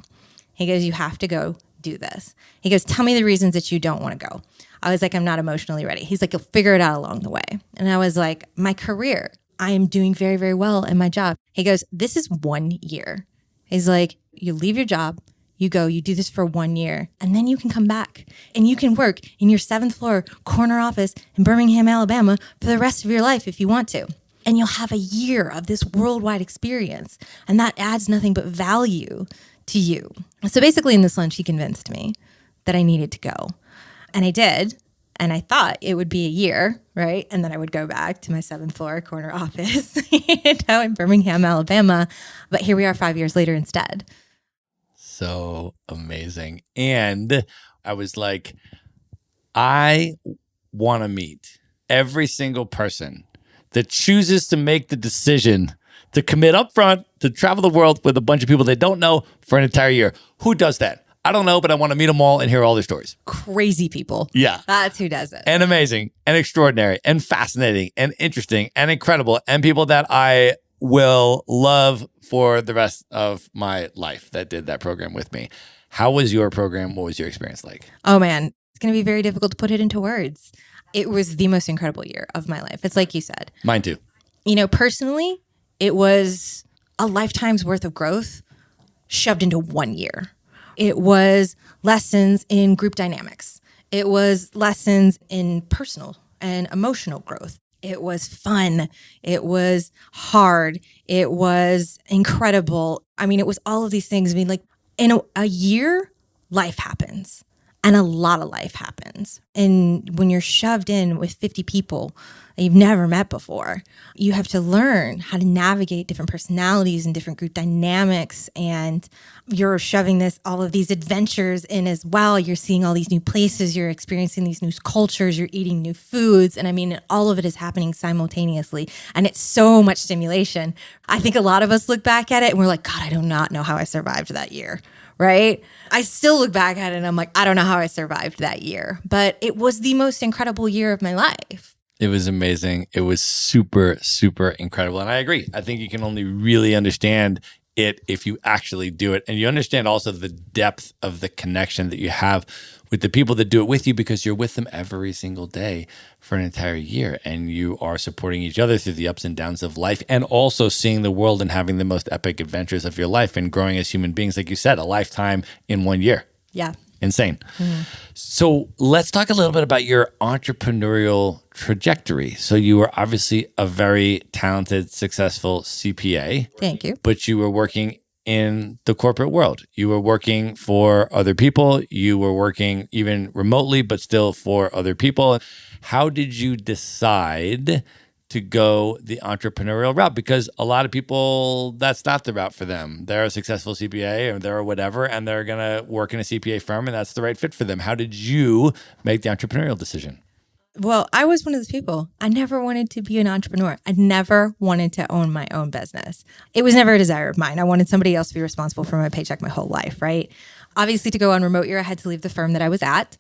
He goes, you have to go do this. He goes, tell me the reasons that you don't want to go. I was like, I'm not emotionally ready. He's like, you'll figure it out along the way. And I was like, my career, I am doing very, very well in my job. He goes, this is 1 year. He's like, you leave your job. You go, you do this for 1 year, and then you can come back and you can work in your 7th floor corner office in Birmingham, Alabama for the rest of your life if you want to. And you'll have a year of this worldwide experience, and that adds nothing but value to you. So basically in this lunch, he convinced me that I needed to go. And I did. And I thought it would be a year, right? And then I would go back to my 7th floor corner office in Birmingham, Alabama. But here we are 5 years later instead. So amazing. And I was like, I want to meet every single person that chooses to make the decision to commit up front to travel the world with a bunch of people they don't know for an entire year. Who does that? I don't know, but I want to meet them all and hear all their stories. Crazy people. Yeah. That's who does it. And amazing and extraordinary and fascinating and interesting and incredible and people that I will love for the rest of my life that did that program with me. How was your program? What was your experience like? Oh, man. It's going to be very difficult to put it into words. It was the most incredible year of my life. It's like you said. Mine too. Personally, it was a lifetime's worth of growth shoved into 1 year. It was lessons in group dynamics. It was lessons in personal and emotional growth. It was fun. It was hard. It was incredible. It was all of these things. In a year, life happens. And a lot of life happens. And when you're shoved in with 50 people that you've never met before, you have to learn how to navigate different personalities and different group dynamics. And you're shoving all of these adventures in as well. You're seeing all these new places. You're experiencing these new cultures. You're eating new foods. And all of it is happening simultaneously. And it's so much stimulation. I think a lot of us look back at it and we're like, God, I do not know how I survived that year. right? I still look back at it and I'm like, I don't know how I survived that year, but it was the most incredible year of my life. It was amazing. It was super, super incredible. And I agree. I think you can only really understand it if you actually do it. And you understand also the depth of the connection that you have with the people that do it with you, because you're with them every single day for an entire year, and you are supporting each other through the ups and downs of life, and also seeing the world and having the most epic adventures of your life and growing as human beings. Like you said, a lifetime in 1 year. Yeah. Insane. So let's talk a little bit about your entrepreneurial trajectory. So you were obviously a very talented, successful CPA. Thank you. But you were working in the corporate world. You were working for other people. You were working even remotely, but still for other people. How did you decide to go the entrepreneurial route? Because a lot of people, that's not the route for them. They're a successful CPA or they're whatever, and they're going to work in a CPA firm, and that's the right fit for them. How did you make the entrepreneurial decision? Well, I was one of those people. I never wanted to be an entrepreneur. I never wanted to own my own business. It was never a desire of mine. I wanted somebody else to be responsible for my paycheck my whole life, right? Obviously, to go on remote year, I had to leave the firm that I was at.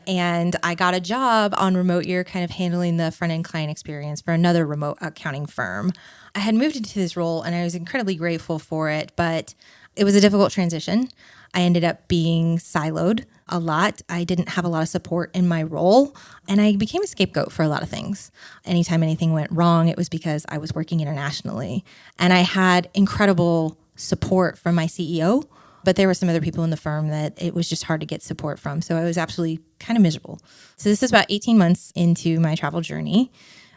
And I got a job on remote year kind of handling the front-end client experience for another remote accounting firm. I had moved into this role and I was incredibly grateful for it, but it was a difficult transition. I ended up being siloed a lot. I didn't have a lot of support in my role, and I became a scapegoat for a lot of things. Anytime anything went wrong, it was because I was working internationally. And I had incredible support from my CEO, but there were some other people in the firm that it was just hard to get support from. So I was absolutely kind of miserable. So this is about 18 months into my travel journey.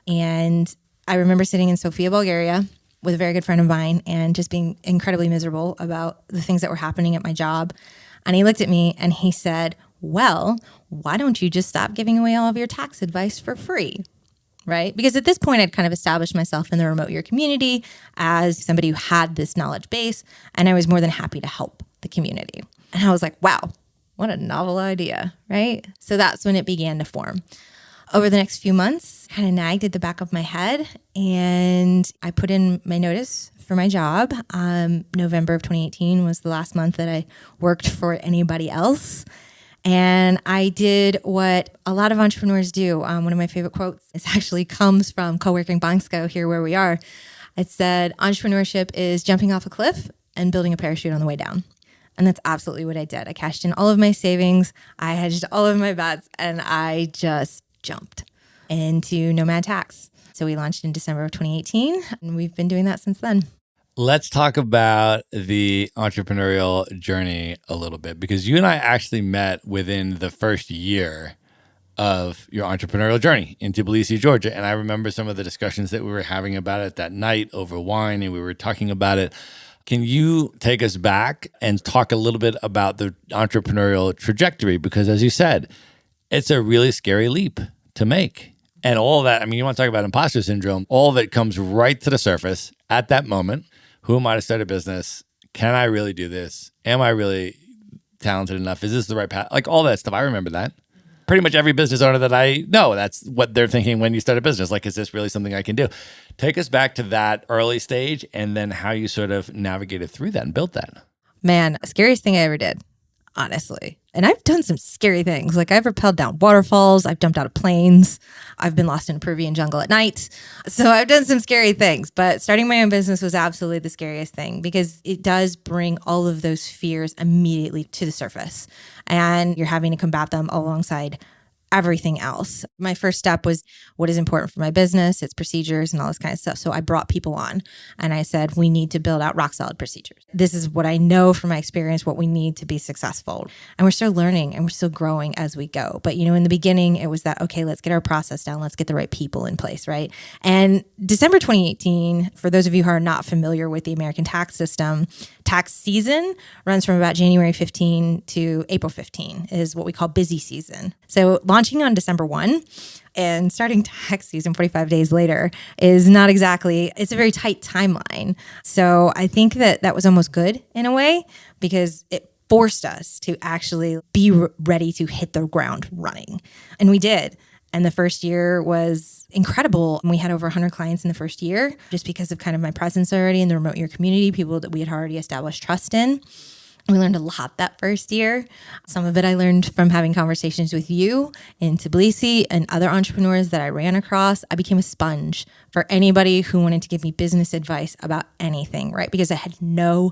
And I remember sitting in Sofia, Bulgaria with a very good friend of mine and just being incredibly miserable about the things that were happening at my job. And he looked at me and he said, well, why don't you just stop giving away all of your tax advice for free? Right? Because at this point, I'd kind of established myself in the remote year community as somebody who had this knowledge base, and I was more than happy to help the community. And I was like, wow, what a novel idea, right? So that's when it began to form. Over the next few months, kind of nagged at the back of my head, and I put in my notice for my job. November of 2018 was the last month that I worked for anybody else. And I did what a lot of entrepreneurs do. One of my favorite quotes, it actually comes from Co-working Banksco here where we are. It said, entrepreneurship is jumping off a cliff and building a parachute on the way down. And that's absolutely what I did. I cashed in all of my savings. I hedged all of my bets, and I just jumped into Nomad Tax. So we launched in December of 2018, and we've been doing that since then. Let's talk about the entrepreneurial journey a little bit, because you and I actually met within the first year of your entrepreneurial journey in Tbilisi, Georgia. And I remember some of the discussions that we were having about it that night over wine, and we were talking about it. Can you take us back and talk a little bit about the entrepreneurial trajectory? Because as you said, it's a really scary leap to make. And all of that, I mean, you want to talk about imposter syndrome, all of it comes right to the surface at that moment. Who am I to start a business? Can I really do this? Am I really talented enough? Is this the right path? Like all that stuff. I remember that. Pretty much every business owner that I know, that's what they're thinking when you start a business. Like, is this really something I can do? Take us back to that early stage and then how you sort of navigated through that and built that. Man, scariest thing I ever did, honestly. And I've done some scary things. Like I've rappelled down waterfalls. I've jumped out of planes. I've been lost in a Peruvian jungle at night. So I've done some scary things. But starting my own business was absolutely the scariest thing because it does bring all of those fears immediately to the surface. And you're having to combat them alongside everything else. My first step was what is important for my business, its procedures and all this kind of stuff. So I brought people on and I said, we need to build out rock solid procedures. This is what I know from my experience, what we need to be successful. And we're still learning and we're still growing as we go. But, you know, in the beginning, it was that, okay, let's get our process down. Let's get the right people in place, right? And December 2018, for those of you who are not familiar with the American tax system, tax season runs from about January 15 to April 15 is what we call busy season. So launching on December 1 and starting tax season 45 days later is not exactly, it's a very tight timeline. So I think that that was almost good in a way because it forced us to actually be ready to hit the ground running. And we did. And the first year was incredible. We had over 100 clients in the first year just because of kind of my presence already in the remote year community, people that we had already established trust in. We learned a lot that first year. Some of it I learned from having conversations with you in Tbilisi and other entrepreneurs that I ran across. I became a sponge for anybody who wanted to give me business advice about anything, right? Because I had no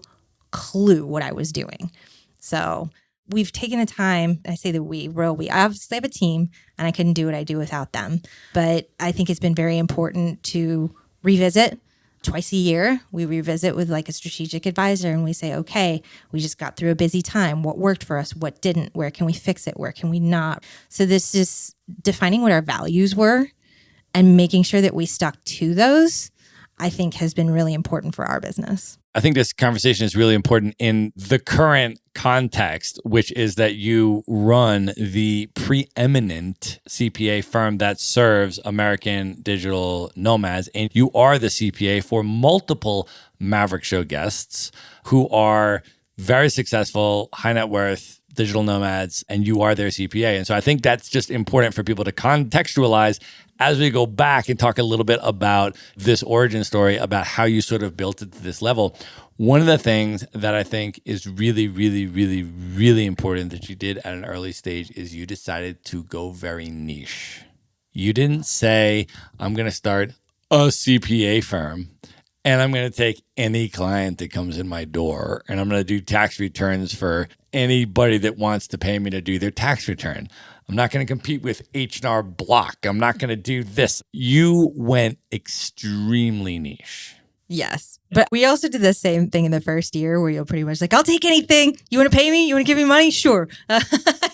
clue what I was doing. So we've taken the time, I say the royal we. I obviously have a team and I couldn't do what I do without them. But I think it's been very important to revisit. Twice a year, we revisit with like a strategic advisor and we say, okay, we just got through a busy time. What worked for us? What didn't? Where can we fix it? Where can we not? So this is defining what our values were and making sure that we stuck to those, I think has been really important for our business. I think this conversation is really important in the current context, which is that you run the preeminent CPA firm that serves American digital nomads, and you are the CPA for multiple Maverick Show guests who are very successful, high net worth digital nomads, and you are their CPA. And so I think that's just important for people to contextualize as we go back and talk a little bit about this origin story, about how you sort of built it to this level. One of the things that I think is really, really, really, really important that you did at an early stage is you decided to go very niche. You didn't say, I'm going to start a CPA firm and I'm going to take any client that comes in my door and I'm going to do tax returns for anybody that wants to pay me to do their tax return. I'm not going to compete with H&R Block. I'm not going to do this. You went extremely niche. Yes. But we also did the same thing in the first year where you're pretty much like, I'll take anything. You want to pay me? You want to give me money? Sure.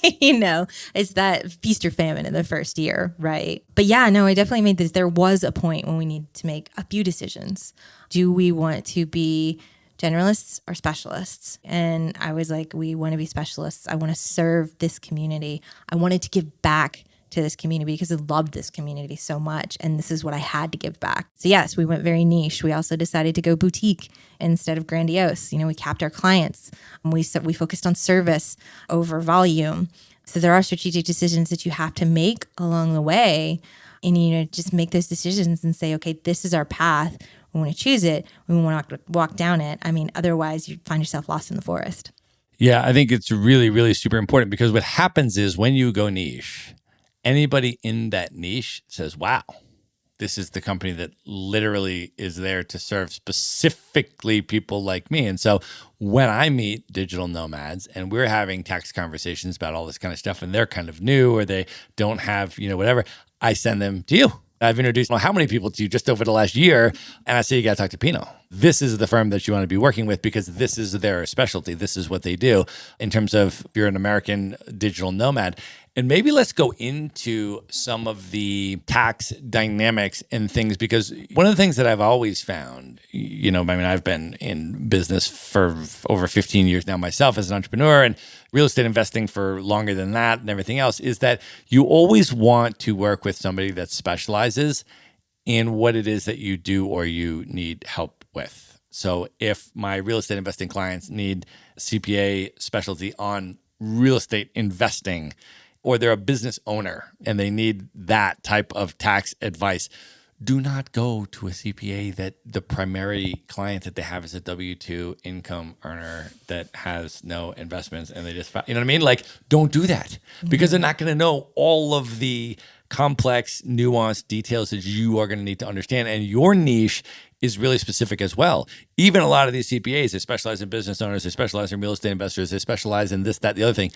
It's that feast or famine in the first year, right? But yeah, no, I definitely made this. There was a point when we needed to make a few decisions. Do we want to be generalists or specialists? And I was like, we want to be specialists. I want to serve this community. I wanted to give back to this community because I loved this community so much. And this is what I had to give back. So yes, we went very niche. We also decided to go boutique instead of grandiose. We capped our clients. We focused on service over volume. So there are strategic decisions that you have to make along the way. And just make those decisions and say, okay, this is our path. We want to choose it. We want to walk down it. Otherwise you find yourself lost in the forest. Yeah, I think it's really, really super important because what happens is when you go niche, anybody in that niche says, wow, this is the company that literally is there to serve specifically people like me. And so when I meet digital nomads and we're having tax conversations about all this kind of stuff and they're kind of new or they don't have, whatever, I send them to you. I've introduced how many people to you just over the last year, and I say you got to talk to Pino. This is the firm that you want to be working with because this is their specialty. This is what they do in terms of you're an American digital nomad. And maybe let's go into some of the tax dynamics and things, because one of the things that I've always found, I've been in business for over 15 years now myself as an entrepreneur and real estate investing for longer than that and everything else, is that you always want to work with somebody that specializes in what it is that you do or you need help with. So if my real estate investing clients need CPA specialty on real estate investing, or they're a business owner and they need that type of tax advice, do not go to a CPA that the primary client that they have is a W-2 income earner that has no investments and they just, don't do that because they're not going to know all of the complex, nuanced details that you are going to need to understand. And your niche is really specific as well. Even a lot of these CPAs, they specialize in business owners, they specialize in real estate investors, they specialize in this, that, the other thing.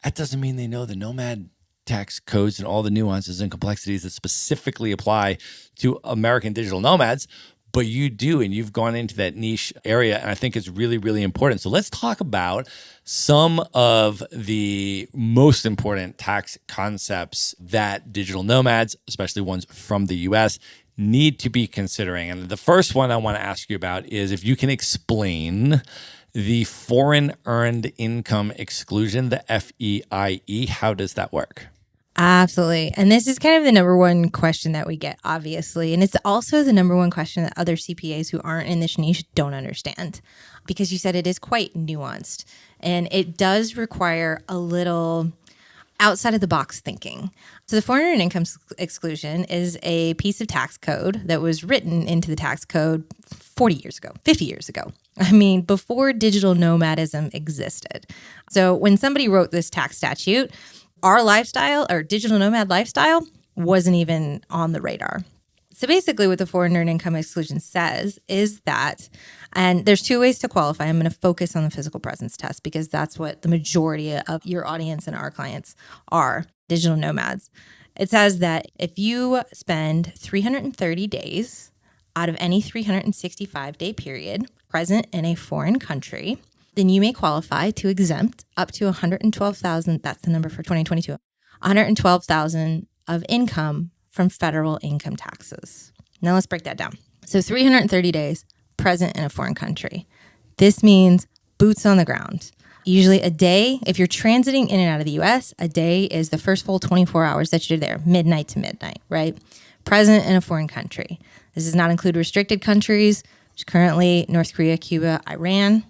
That doesn't mean they know the Nomad tax codes and all the nuances and complexities that specifically apply to American digital nomads, but you do, and you've gone into that niche area, and I think it's really, really important. So let's talk about some of the most important tax concepts that digital nomads, especially ones from the US, need to be considering. And the first one I want to ask you about is if you can explain the Foreign Earned Income Exclusion, the FEIE. How does that work? Absolutely. And this is kind of the number one question that we get, obviously. And it's also the number one question that other CPAs who aren't in this niche don't understand, because you said it is quite nuanced and it does require a little outside of the box thinking. So the foreign earned income exclusion is a piece of tax code that was written into the tax code 40 years ago, 50 years ago. I mean, before digital nomadism existed. So when somebody wrote this tax statute, our lifestyle or digital nomad lifestyle wasn't even on the radar. So basically what the foreign earned income exclusion says is that, and there's two ways to qualify. I'm going to focus on the physical presence test because that's what the majority of your audience and our clients are, digital nomads. It says that if you spend 330 days out of any 365-day period present in a foreign country, then you may qualify to exempt up to $112,000, that's the number for 2022, $112,000 of income from federal income taxes. Now let's break that down. So 330 days present in a foreign country. This means boots on the ground. Usually a day, if you're transiting in and out of the U.S., a day is the first full 24 hours that you're there, midnight to midnight, right? Present in a foreign country. This does not include restricted countries, which currently North Korea, Cuba, Iran.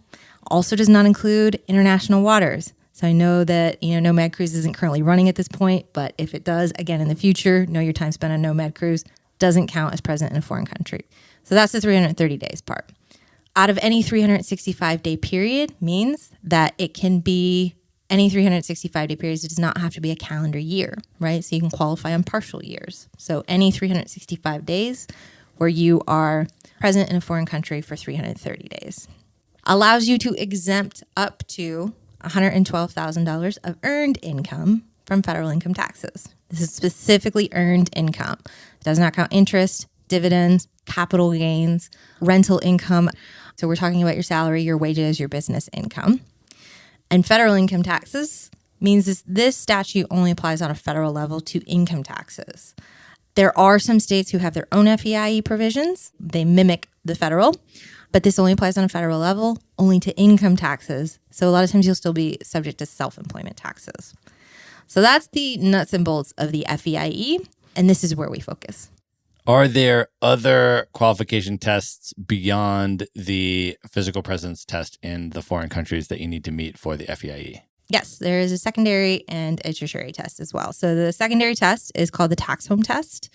Also does not include international waters. So I know that, Nomad Cruise isn't currently running at this point, but if it does, again, in the future, know your time spent on Nomad Cruise doesn't count as present in a foreign country. So that's the 330 days part. Out of any 365-day period means that it can be any 365-day periods. It does not have to be a calendar year, right? So you can qualify on partial years. So any 365 days where you are present in a foreign country for 330 days allows you to exempt up to $112,000 of earned income from federal income taxes. This is specifically earned income. It does not count interest, dividends, capital gains, rental income. So we're talking about your salary, your wages, your business income. And federal income taxes means this statute only applies on a federal level to income taxes. There are some states who have their own FEIE provisions. They mimic the federal, but this only applies on a federal level, only to income taxes. So a lot of times you'll still be subject to self-employment taxes. So that's the nuts and bolts of the FEIE, and this is where we focus. Are there other qualification tests beyond the physical presence test in the foreign countries that you need to meet for the FEIE? Yes, there is a secondary and a tertiary test as well. So the secondary test is called the tax home test,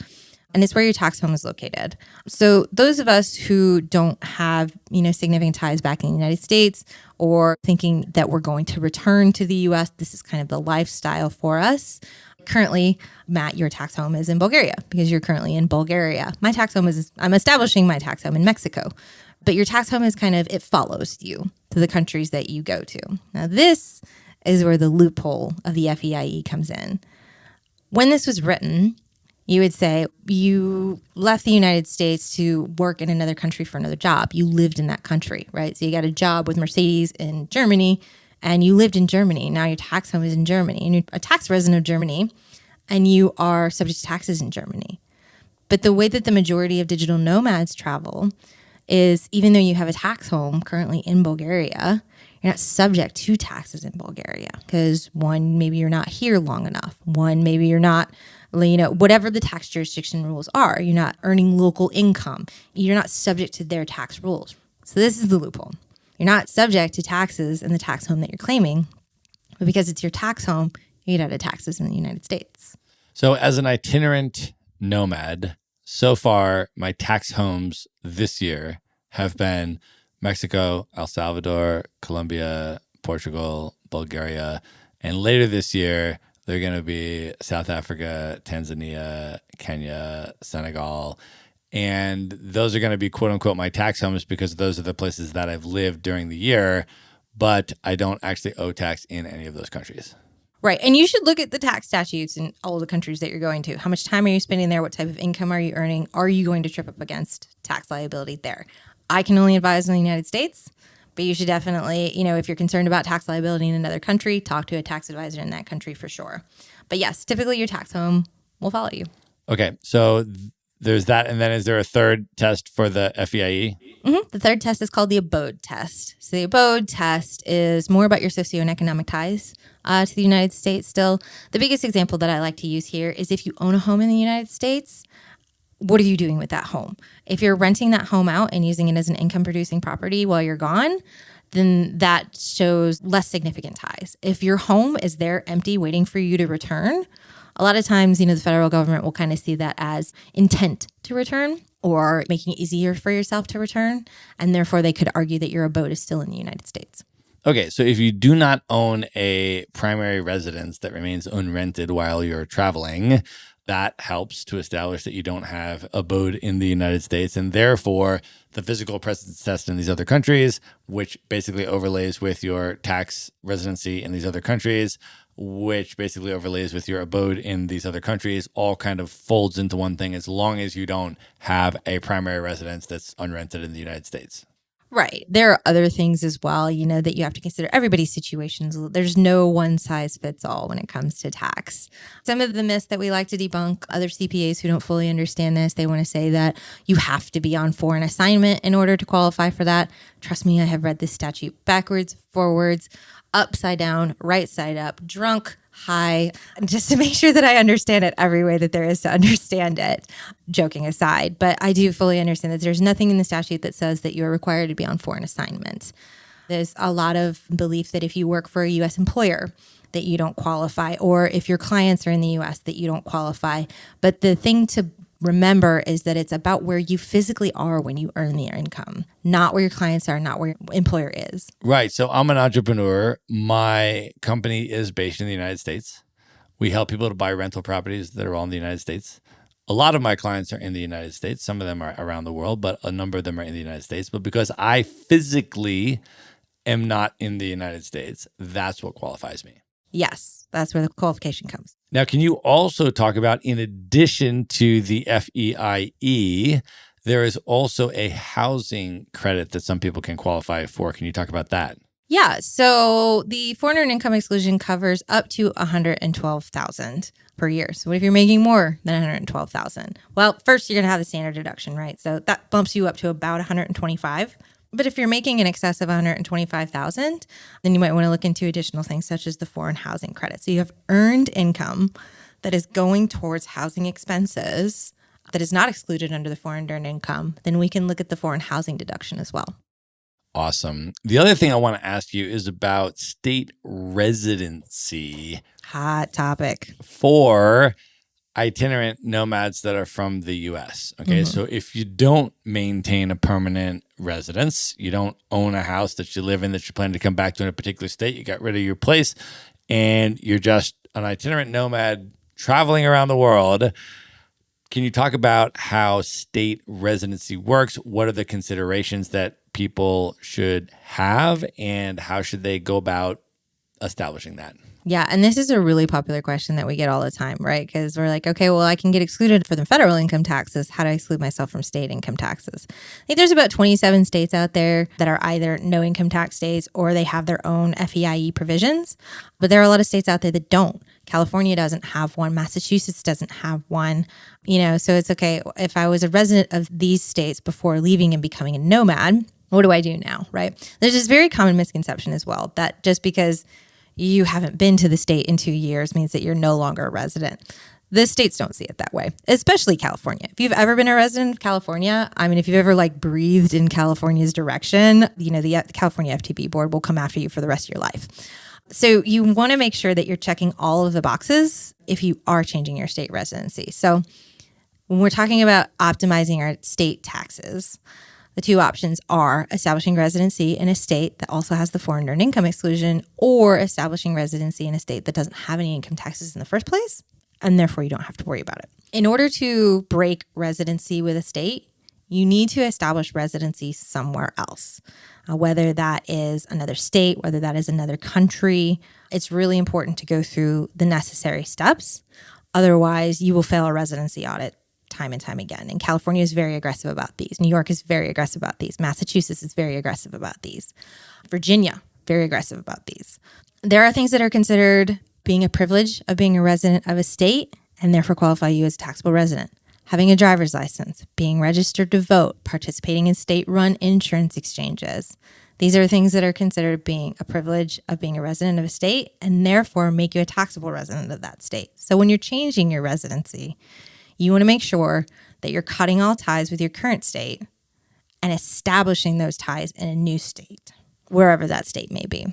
and it's where your tax home is located. So those of us who don't have, significant ties back in the United States or thinking that we're going to return to the U.S., this is kind of the lifestyle for us. Currently, Matt, your tax home is in Bulgaria because you're currently in Bulgaria. My tax home I'm establishing my tax home in Mexico. But your tax home is it follows you to the countries that you go to. Now, this is where the loophole of the FEIE comes in. When this was written, you would say you left the United States to work in another country for another job. You lived in that country, right? So you got a job with Mercedes in Germany, and you lived in Germany. Now your tax home is in Germany, and you're a tax resident of Germany, and you are subject to taxes in Germany. But the way that the majority of digital nomads travel is, even though you have a tax home currently in Bulgaria, you're not subject to taxes in Bulgaria because, one, maybe you're not here long enough. One, maybe you're not, whatever the tax jurisdiction rules are, you're not earning local income. You're not subject to their tax rules. So this is the loophole. You're not subject to taxes in the tax home that you're claiming, but because it's your tax home, you get out of taxes in the United States. So as an itinerant nomad, so far my tax homes this year have been Mexico, El Salvador, Colombia, Portugal, Bulgaria, and later this year, they're going to be South Africa, Tanzania, Kenya, Senegal. And those are going to be, quote unquote, my tax homes because those are the places that I've lived during the year, but I don't actually owe tax in any of those countries. Right. And you should look at the tax statutes in all the countries that you're going to. How much time are you spending there? What type of income are you earning? Are you going to trip up against tax liability there? I can only advise in the United States, but you should definitely, if you're concerned about tax liability in another country, talk to a tax advisor in that country for sure. But yes, typically your tax home will follow you. Okay. So there's that. And then is there a third test for the FEIE? Mm-hmm. The third test is called the Abode Test. So the Abode Test is more about your socioeconomic ties to the United States still. The biggest example that I like to use here is if you own a home in the United States, what are you doing with that home? If you're renting that home out and using it as an income producing property while you're gone, then that shows less significant ties. If your home is there empty waiting for you to return, a lot of times, the federal government will kind of see that as intent to return or making it easier for yourself to return. And therefore, they could argue that your abode is still in the United States. Okay, so if you do not own a primary residence that remains unrented while you're traveling, that helps to establish that you don't have abode in the United States. And therefore, the physical presence test in these other countries, which basically overlays with your tax residency in these other countries, which basically overlays with your abode in these other countries, all kind of folds into one thing as long as you don't have a primary residence that's unrented in the United States. Right. There are other things as well, that you have to consider. Everybody's situations. There's no one size fits all when it comes to tax. Some of the myths that we like to debunk, other CPAs who don't fully understand this, they want to say that you have to be on foreign assignment in order to qualify for that. Trust me, I have read this statute backwards, forwards, upside down, right side up, drunk, high, just to make sure that I understand it every way that there is to understand it, joking aside. But I do fully understand that there's nothing in the statute that says that you're required to be on foreign assignment. There's a lot of belief that if you work for a U.S. employer, that you don't qualify, or if your clients are in the U.S., that you don't qualify. But the thing to remember is that it's about where you physically are when you earn the income, not where your clients are, not where your employer is. Right. So I'm an entrepreneur. My company is based in the United States. We help people to buy rental properties that are all in the United States. A lot of my clients are in the United States. Some of them are around the world, but a number of them are in the United States. But because I physically am not in the United States, that's what qualifies me. Yes, that's where the qualification comes. Now, can you also talk about, in addition to the FEIE, there is also a housing credit that some people can qualify for. Can you talk about that? Yeah, so the foreign earned income exclusion covers up to $112,000 per year. So what if you're making more than $112,000? Well, first you're going to have the standard deduction, right? So that bumps you up to about $125,000. But if you're making in excess of $125,000, then you might want to look into additional things such as the foreign housing credit. So you have earned income that is going towards housing expenses that is not excluded under the foreign earned income. Then we can look at the foreign housing deduction as well. Awesome. The other thing I want to ask you is about state residency. Hot topic. For itinerant nomads that are from the U.S. Okay, so if you don't maintain a permanent residence, you don't own a house that you live in that you plan to come back to in a particular state, you got rid of your place, and you're just an itinerant nomad traveling around the world, can you talk about how state residency works? What are the considerations that people should have, and how should they go about establishing that? Yeah, and this is a really popular question that we get all the time, right? Because we're like, okay, well, I can get excluded for the federal income taxes. How do I exclude myself from state income taxes? I think there's about 27 states out there that are either no income tax states or they have their own FEIE provisions. But there are a lot of states out there that don't. California doesn't have one. Massachusetts doesn't have one. So it's okay. If I was a resident of these states before leaving and becoming a nomad, what do I do now, right? There's this very common misconception as well that just because you haven't been to the state in 2 years means that you're no longer a resident. The states don't see it that way, especially California. If you've ever been a resident of California, if you've ever breathed in California's direction, the California FTB board will come after you for the rest of your life. So you want to make sure that you're checking all of the boxes if you are changing your state residency. So when we're talking about optimizing our state taxes, the two options are establishing residency in a state that also has the foreign earned income exclusion, or establishing residency in a state that doesn't have any income taxes in the first place, and therefore you don't have to worry about it. In order to break residency with a state, you need to establish residency somewhere else, whether that is another state, whether that is another country. It's really important to go through the necessary steps. Otherwise, you will fail a residency audit time and time again. And California is very aggressive about these. New York is very aggressive about these. Massachusetts is very aggressive about these. Virginia, very aggressive about these. There are things that are considered being a privilege of being a resident of a state and therefore qualify you as a taxable resident. Having a driver's license, being registered to vote, participating in state-run insurance exchanges. These are things that are considered being a privilege of being a resident of a state and therefore make you a taxable resident of that state. So when you're changing your residency, you want to make sure that you're cutting all ties with your current state and establishing those ties in a new state. wherever that state may be.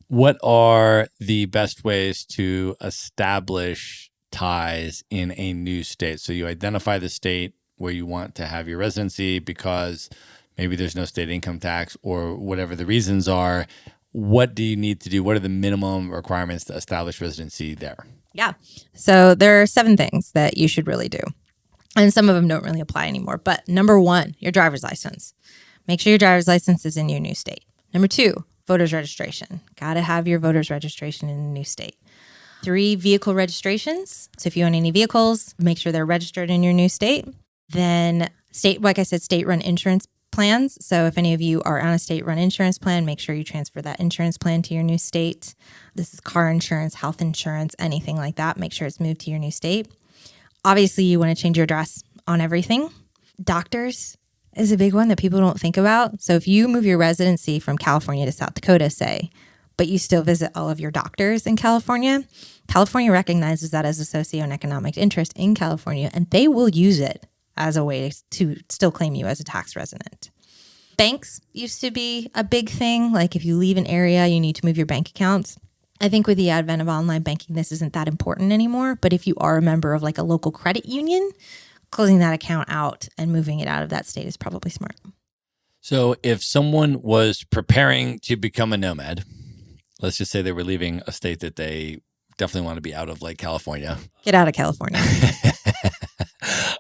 What are the best ways to establish ties in a new state? So you identify the state where you want to have your residency because maybe there's no state income tax or whatever the reasons are. What do you need to do? What are the minimum requirements to establish residency there? Yeah. So there are 7 things that you should really do. And some of them don't really apply anymore. But number 1, your driver's license. Make sure your driver's license is in your new state. Number 2, voter's registration. Got to have your voter's registration in a new state. 3, vehicle registrations. So if you own any vehicles, make sure they're registered in your new state. Then state, like I said, state-run insurance plans. So if any of you are on a state-run insurance plan, make sure you transfer that insurance plan to your new state. This is car insurance, health insurance, anything like that. Make sure it's moved to your new state. Obviously, you want to change your address on everything. Doctors is a big one that people don't think about. So if you move your residency from California to South Dakota, say, but you still visit all of your doctors in California, California recognizes that as a socioeconomic interest in California, and they will use it as a way to still claim you as a tax resident. Banks used to be a big thing. Like if you leave an area, you need to move your bank accounts. I think with the advent of online banking, this isn't that important anymore. But if you are a member of like a local credit union, closing that account out and moving it out of that state is probably smart. So if someone was preparing to become a nomad, let's just say they were leaving a state that they definitely want to be out of, like California. Get out of California.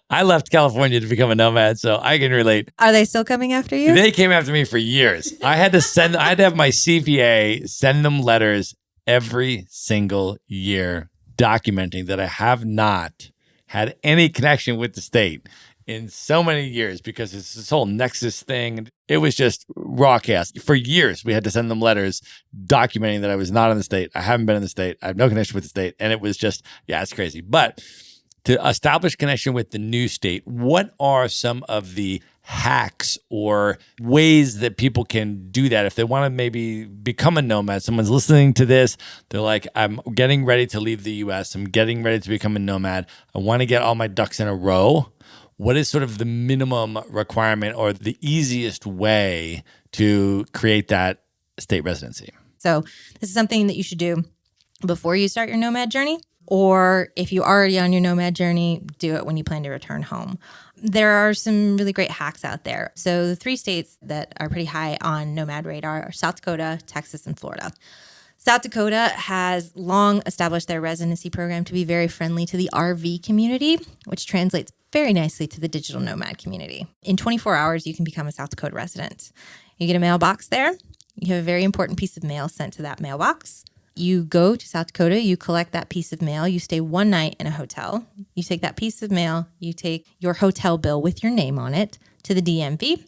I left California to become a nomad, so I can relate. Are they still coming after you? They came after me for years. I had to have my CPA send them letters every single year documenting that I have not had any connection with the state in so many years because it's this whole Nexus thing. It was just raw chaos. For years, we had to send them letters documenting that I was not in the state. I haven't been in the state. I have no connection with the state. And it was just, it's crazy. But to establish connection with the new state, what are some of the hacks or ways that people can do that if they want to maybe become a nomad? Someone's listening to this. They're like, I'm getting ready to leave the US. I'm getting ready to become a nomad. I want to get all my ducks in a row. What is sort of the minimum requirement or the easiest way to create that state residency? So this is something that you should do before you start your nomad journey. Or if you're already on your nomad journey, do it when you plan to return home. There are some really great hacks out there. So the 3 states that are pretty high on nomad radar are South Dakota, Texas, and Florida. South Dakota has long established their residency program to be very friendly to the RV community, which translates very nicely to the digital nomad community. In 24 hours, you can become a South Dakota resident. You get a mailbox there. You have a very important piece of mail sent to that mailbox. You go to South Dakota, you collect that piece of mail, you stay 1 night in a hotel, you take that piece of mail, you take your hotel bill with your name on it to the DMV,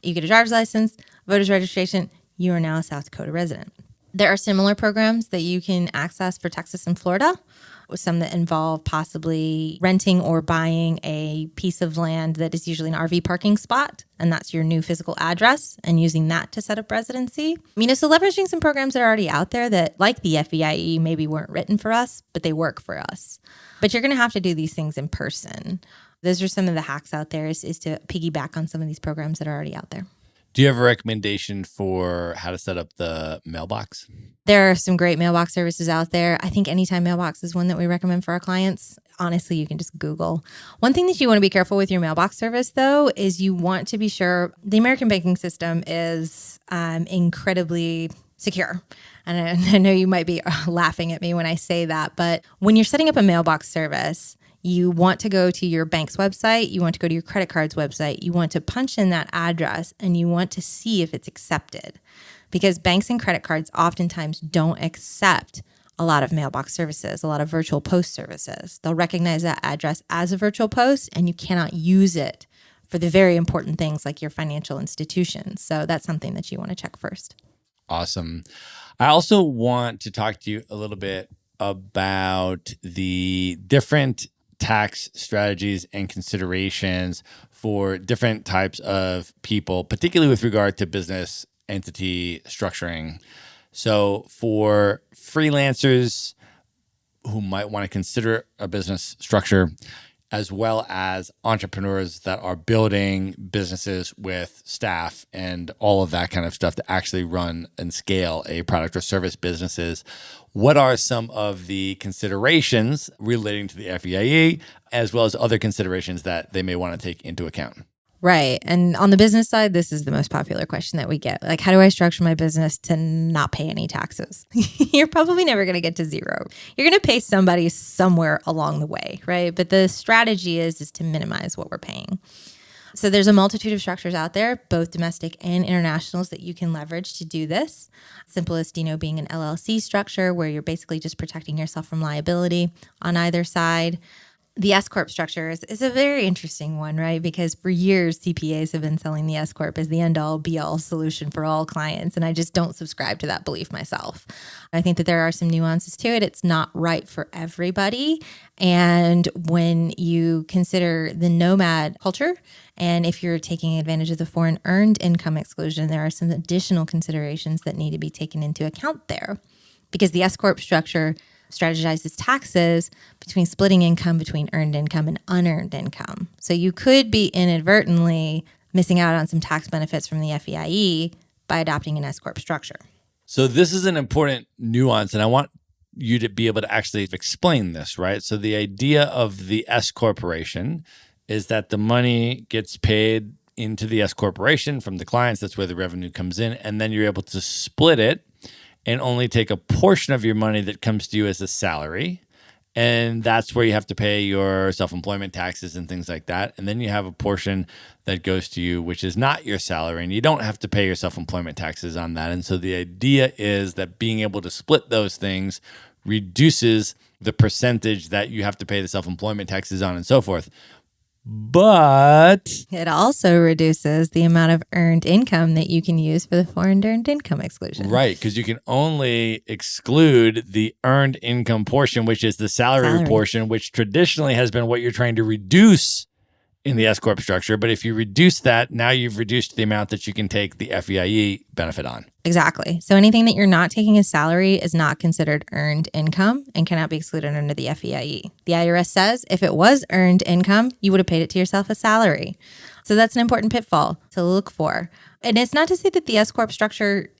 you get a driver's license, voter's registration, you are now a South Dakota resident. There are similar programs that you can access for Texas and Florida, some that involve possibly renting or buying a piece of land that is usually an RV parking spot, and that's your new physical address, and using that to set up residency. So leveraging some programs that are already out there that, like the FEIE, maybe weren't written for us, but they work for us. But you're going to have to do these things in person. Those are some of the hacks out there is to piggyback on some of these programs that are already out there. Do you have a recommendation for how to set up the mailbox? There are some great mailbox services out there. I think Anytime Mailbox is one that we recommend for our clients. Honestly, you can just Google. One thing that you want to be careful with your mailbox service, though, is you want to be sure the American banking system is incredibly secure. And I know you might be laughing at me when I say that, but when you're setting up a mailbox service, you want to go to your bank's website, you want to go to your credit card's website, you want to punch in that address, and you want to see if it's accepted. Because banks and credit cards oftentimes don't accept a lot of mailbox services, a lot of virtual post services. They'll recognize that address as a virtual post, and you cannot use it for the very important things like your financial institutions. So that's something that you want to check first. Awesome. I also want to talk to you a little bit about the different tax strategies and considerations for different types of people, particularly with regard to business entity structuring. So for freelancers who might want to consider a business structure, as well as entrepreneurs that are building businesses with staff and all of that kind of stuff to actually run and scale a product or service businesses. What are some of the considerations relating to the FEIE, as well as other considerations that they may want to take into account? Right. And on the business side, this is the most popular question that we get. Like, how do I structure my business to not pay any taxes? You're probably never going to get to zero. You're going to pay somebody somewhere along the way, right? But the strategy is to minimize what we're paying. So there's a multitude of structures out there, both domestic and internationals, that you can leverage to do this. Simplest, being an LLC structure where you're basically just protecting yourself from liability on either side. The S-Corp structure is a very interesting one, right? Because for years, CPAs have been selling the S-Corp as the end-all, be-all solution for all clients. And I just don't subscribe to that belief myself. I think that there are some nuances to it. It's not right for everybody. And when you consider the nomad culture, and if you're taking advantage of the foreign earned income exclusion, there are some additional considerations that need to be taken into account there. Because the S-Corp structure strategizes taxes between splitting income between earned income and unearned income. So you could be inadvertently missing out on some tax benefits from the FEIE by adopting an S-Corp structure. So this is an important nuance, and I want you to be able to actually explain this, right? So the idea of the S corporation is that the money gets paid into the S corporation from the clients. That's where the revenue comes in. And then you're able to split it and only take a portion of your money that comes to you as a salary. And that's where you have to pay your self-employment taxes and things like that. And then you have a portion that goes to you, which is not your salary, and you don't have to pay your self-employment taxes on that. And so the idea is that being able to split those things reduces the percentage that you have to pay the self-employment taxes on and so forth. But it also reduces the amount of earned income that you can use for the foreign earned income exclusion. Right, because you can only exclude the earned income portion, which is the salary portion, which traditionally has been what you're trying to reduce in the S-Corp structure. But if you reduce that, now you've reduced the amount that you can take the FEIE benefit on. Exactly. So anything that you're not taking as salary is not considered earned income and cannot be excluded under the FEIE. The IRS says if it was earned income, you would have paid it to yourself as salary. So that's an important pitfall to look for. And it's not to say that the S-Corp structure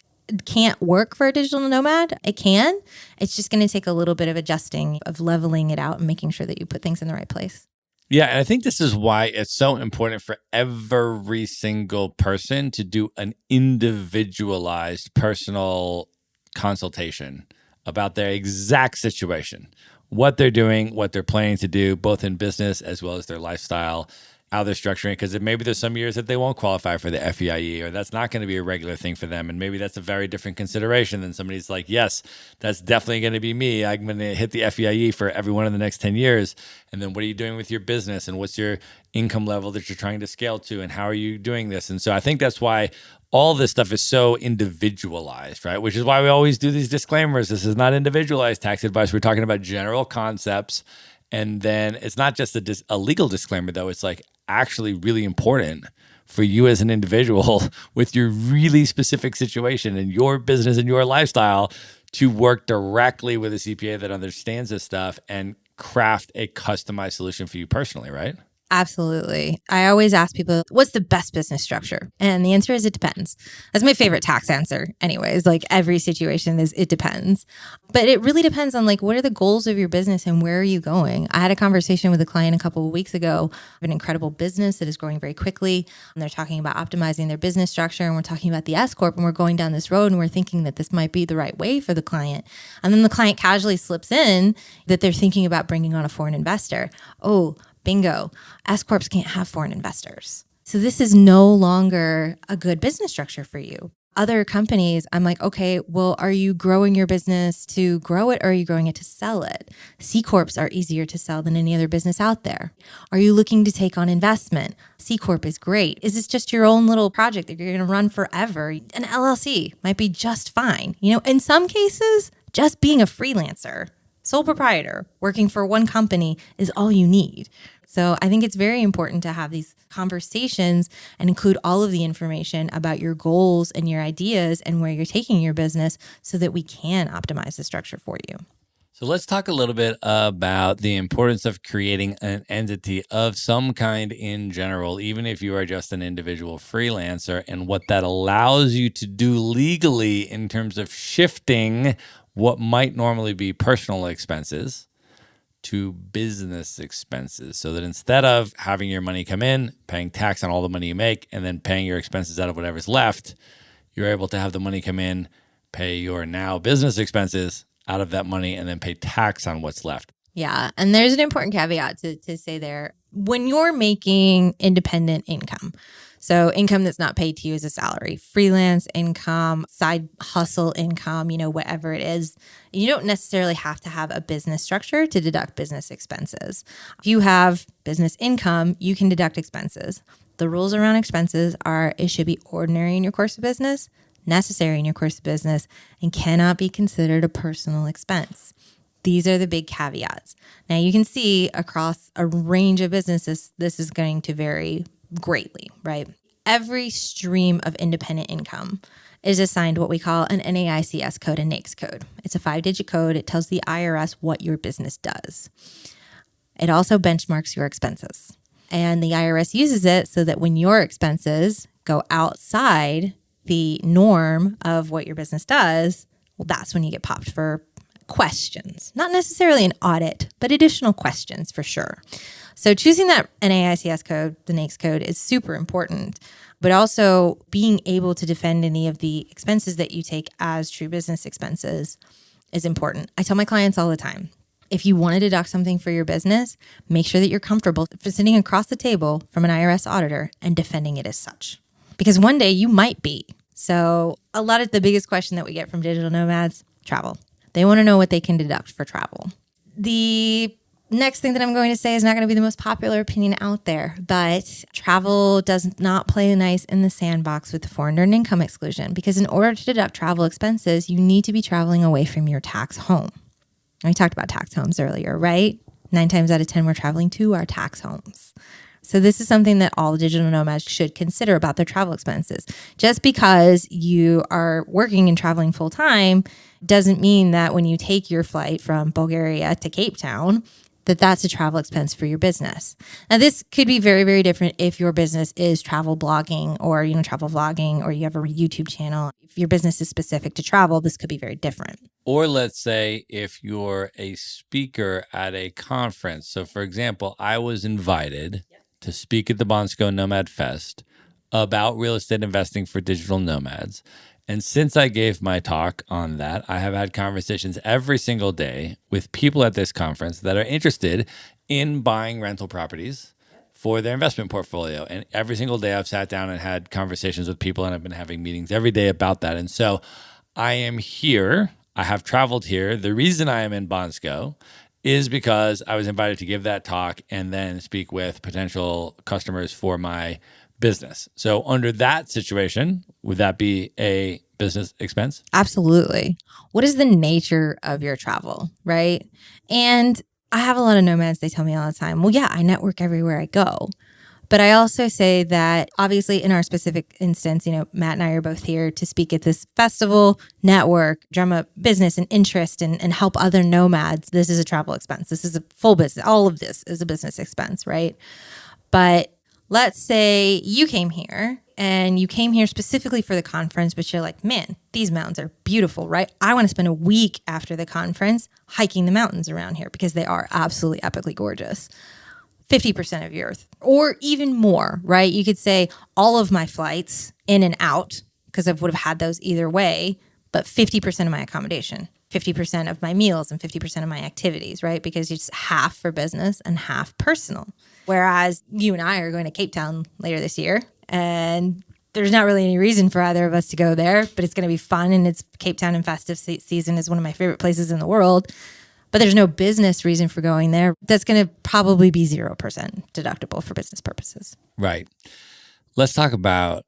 can't work for a digital nomad. It can. It's just going to take a little bit of adjusting, of leveling it out and making sure that you put things in the right place. Yeah, and I think this is why it's so important for every single person to do an individualized personal consultation about their exact situation, what they're doing, what they're planning to do, both in business as well as their lifestyle, how they're structuring it, because maybe there's some years that they won't qualify for the FEIE, or that's not going to be a regular thing for them. And maybe that's a very different consideration than somebody's like, yes, that's definitely going to be me. I'm going to hit the FEIE for every one of the next 10 years. And then what are you doing with your business? And what's your income level that you're trying to scale to? And how are you doing this? And so I think that's why all this stuff is so individualized, right? Which is why we always do these disclaimers. This is not individualized tax advice. We're talking about general concepts. And then it's not just a legal disclaimer, though. It's like actually really important for you as an individual with your really specific situation and your business and your lifestyle to work directly with a CPA that understands this stuff and craft a customized solution for you personally, right? Absolutely. I always ask people, what's the best business structure? And the answer is it depends. That's my favorite tax answer anyways. Like every situation is it depends. But it really depends on like what are the goals of your business and where are you going? I had a conversation with a client a couple of weeks ago, an incredible business that is growing very quickly. And they're talking about optimizing their business structure. And we're talking about the S-Corp and we're going down this road and we're thinking that this might be the right way for the client. And then the client casually slips in that they're thinking about bringing on a foreign investor. Oh, bingo, S-Corps can't have foreign investors. So this is no longer a good business structure for you. Other companies, I'm like, okay, well, are you growing your business to grow it or are you growing it to sell it? C-Corps are easier to sell than any other business out there. Are you looking to take on investment? C-Corp is great. Is this just your own little project that you're going to run forever? An LLC might be just fine. You know, in some cases, just being a freelancer, sole proprietor, working for one company is all you need. So I think it's very important to have these conversations and include all of the information about your goals and your ideas and where you're taking your business so that we can optimize the structure for you. So let's talk a little bit about the importance of creating an entity of some kind in general, even if you are just an individual freelancer, and what that allows you to do legally in terms of shifting what might normally be personal expenses to business expenses, so that instead of having your money come in, paying tax on all the money you make, and then paying your expenses out of whatever's left, you're able to have the money come in, pay your now business expenses out of that money, and then pay tax on what's left. Yeah. And there's an important caveat to say there. When you're making independent income, so income that's not paid to you as a salary, freelance income, side hustle income, whatever it is, you don't necessarily have to have a business structure to deduct business expenses. If you have business income, you can deduct expenses. The rules around expenses are it should be ordinary in your course of business, necessary in your course of business, and cannot be considered a personal expense. These are the big caveats. Now you can see across a range of businesses, this is going to vary greatly, right? Every stream of independent income is assigned what we call an NAICS code, a NAICS code. It's a 5-digit code. It tells the IRS what your business does. It also benchmarks your expenses. And the IRS uses it so that when your expenses go outside the norm of what your business does, well, that's when you get popped for questions. Not necessarily an audit, but additional questions for sure. So choosing that NAICS code, the NAICS code, is super important, but also being able to defend any of the expenses that you take as true business expenses is important. I tell my clients all the time, if you want to deduct something for your business, make sure that you're comfortable for sitting across the table from an IRS auditor and defending it as such. Because one day you might be. So a lot of the biggest question that we get from digital nomads, travel. They want to know what they can deduct for travel. The next thing that I'm going to say is not going to be the most popular opinion out there, but travel does not play nice in the sandbox with the foreign earned income exclusion, because in order to deduct travel expenses, you need to be traveling away from your tax home. We talked about tax homes earlier, right? 9 times out of 10, we're traveling to our tax homes. So this is something that all digital nomads should consider about their travel expenses. Just because you are working and traveling full time doesn't mean that when you take your flight from Bulgaria to Cape Town, that's a travel expense for your business. Now, this could be very, very different if your business is travel blogging or, travel vlogging, or you have a YouTube channel. If your business is specific to travel, this could be very different. Or let's say if you're a speaker at a conference. So for example, I was invited to speak at the Bonsko Nomad Fest about real estate investing for digital nomads. And since I gave my talk on that, I have had conversations every single day with people at this conference that are interested in buying rental properties for their investment portfolio. And every single day I've sat down and had conversations with people, and I've been having meetings every day about that. And so I am here. I have traveled here. The reason I am in Bonsko is because I was invited to give that talk and then speak with potential customers for my business. So under that situation, would that be a business expense? Absolutely. What is the nature of your travel, right? And I have a lot of nomads, they tell me all the time, well, yeah, I network everywhere I go. But I also say that obviously in our specific instance, Matt and I are both here to speak at this festival, network, drum up business and interest and help other nomads. This is a travel expense. This is a full business. All of this is a business expense, right? But let's say you came here and you came here specifically for the conference, but you're like, man, these mountains are beautiful, right? I want to spend a week after the conference hiking the mountains around here because they are absolutely epically gorgeous. 50% of your earth, or even more, right? You could say all of my flights in and out, because I would have had those either way, but 50% of my accommodation, 50% of my meals, and 50% of my activities, right? Because it's half for business and half personal. Whereas you and I are going to Cape Town later this year, and there's not really any reason for either of us to go there, but it's going to be fun, and it's Cape Town and festive season is one of my favorite places in the world. But there's no business reason for going there. That's going to probably be 0% deductible for business purposes. Right. Let's talk about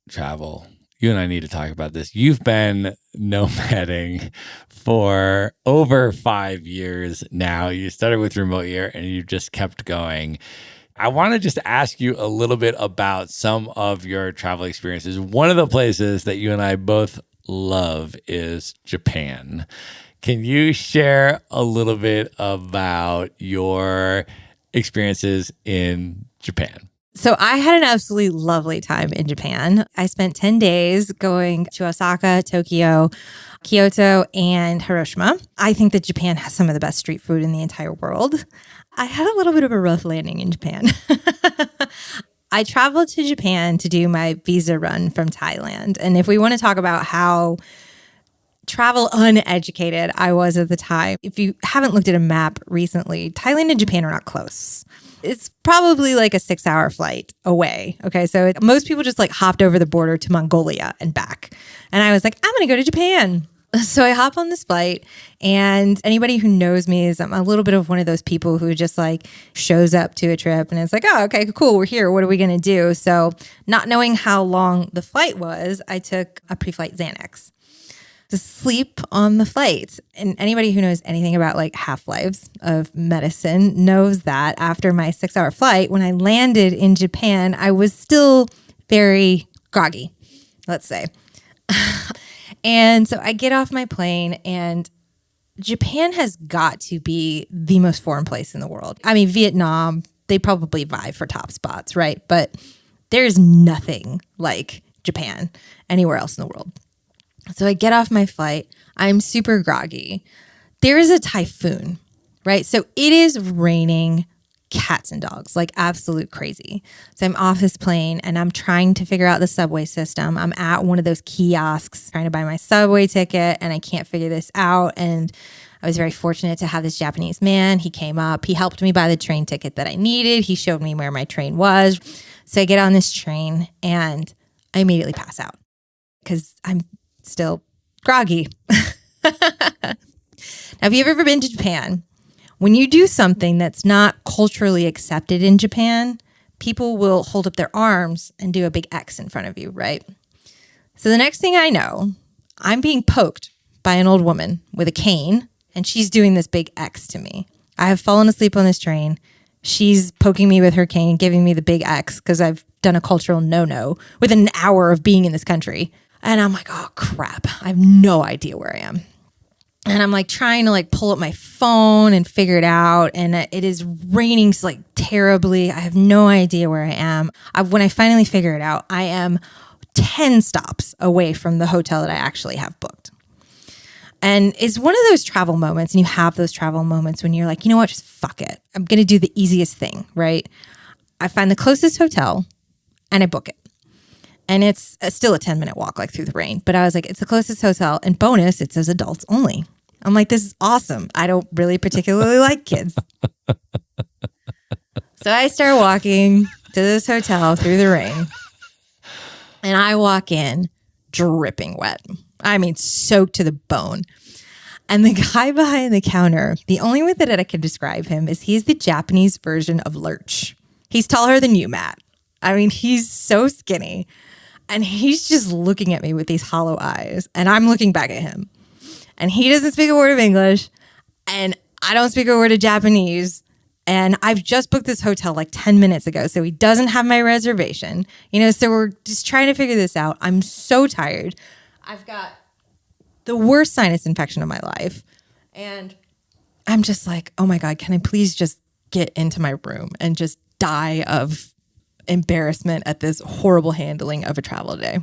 travel. You and I need to talk about this. You've been nomading for over 5 years now. You started with remote year and you just kept going. I want to just ask you a little bit about some of your travel experiences. One of the places that you and I both love is Japan. Can you share a little bit about your experiences in Japan? So I had an absolutely lovely time in Japan. I spent 10 days going to Osaka, Tokyo, Kyoto, and Hiroshima. I think that Japan has some of the best street food in the entire world. I had a little bit of a rough landing in Japan. I traveled to Japan to do my visa run from Thailand. And if we want to talk about how travel uneducated I was at the time, if you haven't looked at a map recently, Thailand and Japan are not close. It's probably like a 6-hour flight away. Okay. So most people just like hopped over the border to Mongolia and back. And I was like, I'm going to go to Japan. So I hop on this flight, and anybody who knows me is I'm a little bit of one of those people who just like shows up to a trip and it's like, oh, okay, cool. We're here. What are we going to do? So not knowing how long the flight was, I took a pre-flight Xanax to sleep on the flight. And anybody who knows anything about like half-lives of medicine knows that after my 6-hour flight, when I landed in Japan, I was still very groggy, let's say. And so I get off my plane, and Japan has got to be the most foreign place in the world. I mean, Vietnam, they probably vie for top spots, right? But there's nothing like Japan anywhere else in the world. So I get off my flight. I'm super groggy. There is a typhoon, right? So it is raining cats and dogs, like absolute crazy. So I'm off this plane and I'm trying to figure out the subway system. I'm at one of those kiosks trying to buy my subway ticket, and I can't figure this out. And I was very fortunate to have this Japanese man. He came up, he helped me buy the train ticket that I needed. He showed me where my train was. So I get on this train and I immediately pass out because I'm still groggy. Now, have you ever been to Japan? When you do something that's not culturally accepted in Japan, people will hold up their arms and do a big X in front of you, right? So the next thing I know, I'm being poked by an old woman with a cane, and she's doing this big X to me. I have fallen asleep on this train. She's poking me with her cane, giving me the big X because I've done a cultural no-no within an hour of being in this country. And I'm like, oh, crap. I have no idea where I am. And I'm like trying to like pull up my phone and figure it out. And it is raining like terribly. I have no idea where I am. When I finally figure it out, I am 10 stops away from the hotel that I actually have booked. And it's one of those travel moments, and you have those travel moments when you're like, you know what, just fuck it. I'm going to do the easiest thing, right? I find the closest hotel and I book it. And it's still a 10-minute walk, like through the rain. But I was like, it's the closest hotel. And bonus, it says adults only. I'm like, this is awesome. I don't really particularly like kids. So I start walking to this hotel through the rain. And I walk in dripping wet. I mean, soaked to the bone. And the guy behind the counter, the only way that I can describe him is he's the Japanese version of Lurch. He's taller than you, Matt. I mean, he's so skinny. And he's just looking at me with these hollow eyes. And I'm looking back at him. And he doesn't speak a word of English. And I don't speak a word of Japanese. And I've just booked this hotel like 10 minutes ago. So he doesn't have my reservation. So we're just trying to figure this out. I'm so tired. I've got the worst sinus infection of my life. And I'm just like, oh my God, can I please just get into my room and just die of embarrassment at this horrible handling of a travel day?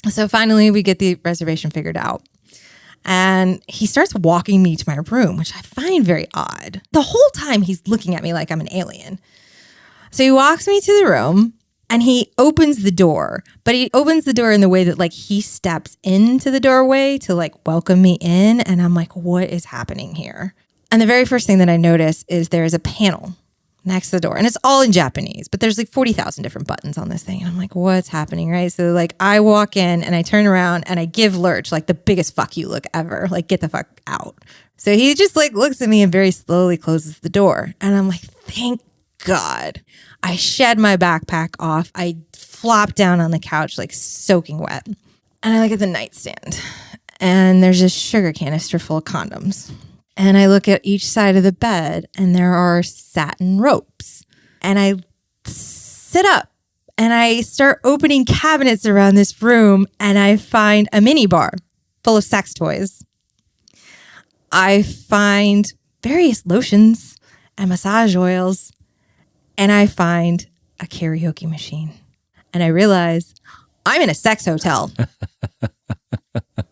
So finally we get the reservation figured out. And he starts walking me to my room, which I find very odd. The whole time he's looking at me like I'm an alien. So he walks me to the room and he opens the door, but he opens the door in the way that like he steps into the doorway to like welcome me in. And I'm like, what is happening here? And the very first thing that I notice is there is a panel next to the door, and it's all in Japanese, but there's like 40,000 different buttons on this thing. And I'm like, what's happening? Right. So like I walk in and I turn around and I give Lurch like the biggest fuck you look ever, like get the fuck out. So he just like looks at me and very slowly closes the door. And I'm like, thank God. I shed my backpack off. I flop down on the couch, like soaking wet. And I look at the nightstand and there's a sugar canister full of condoms. And I look at each side of the bed and there are satin ropes. And I sit up and I start opening cabinets around this room and I find a mini bar full of sex toys. I find various lotions and massage oils, and I find a karaoke machine. And I realize I'm in a sex hotel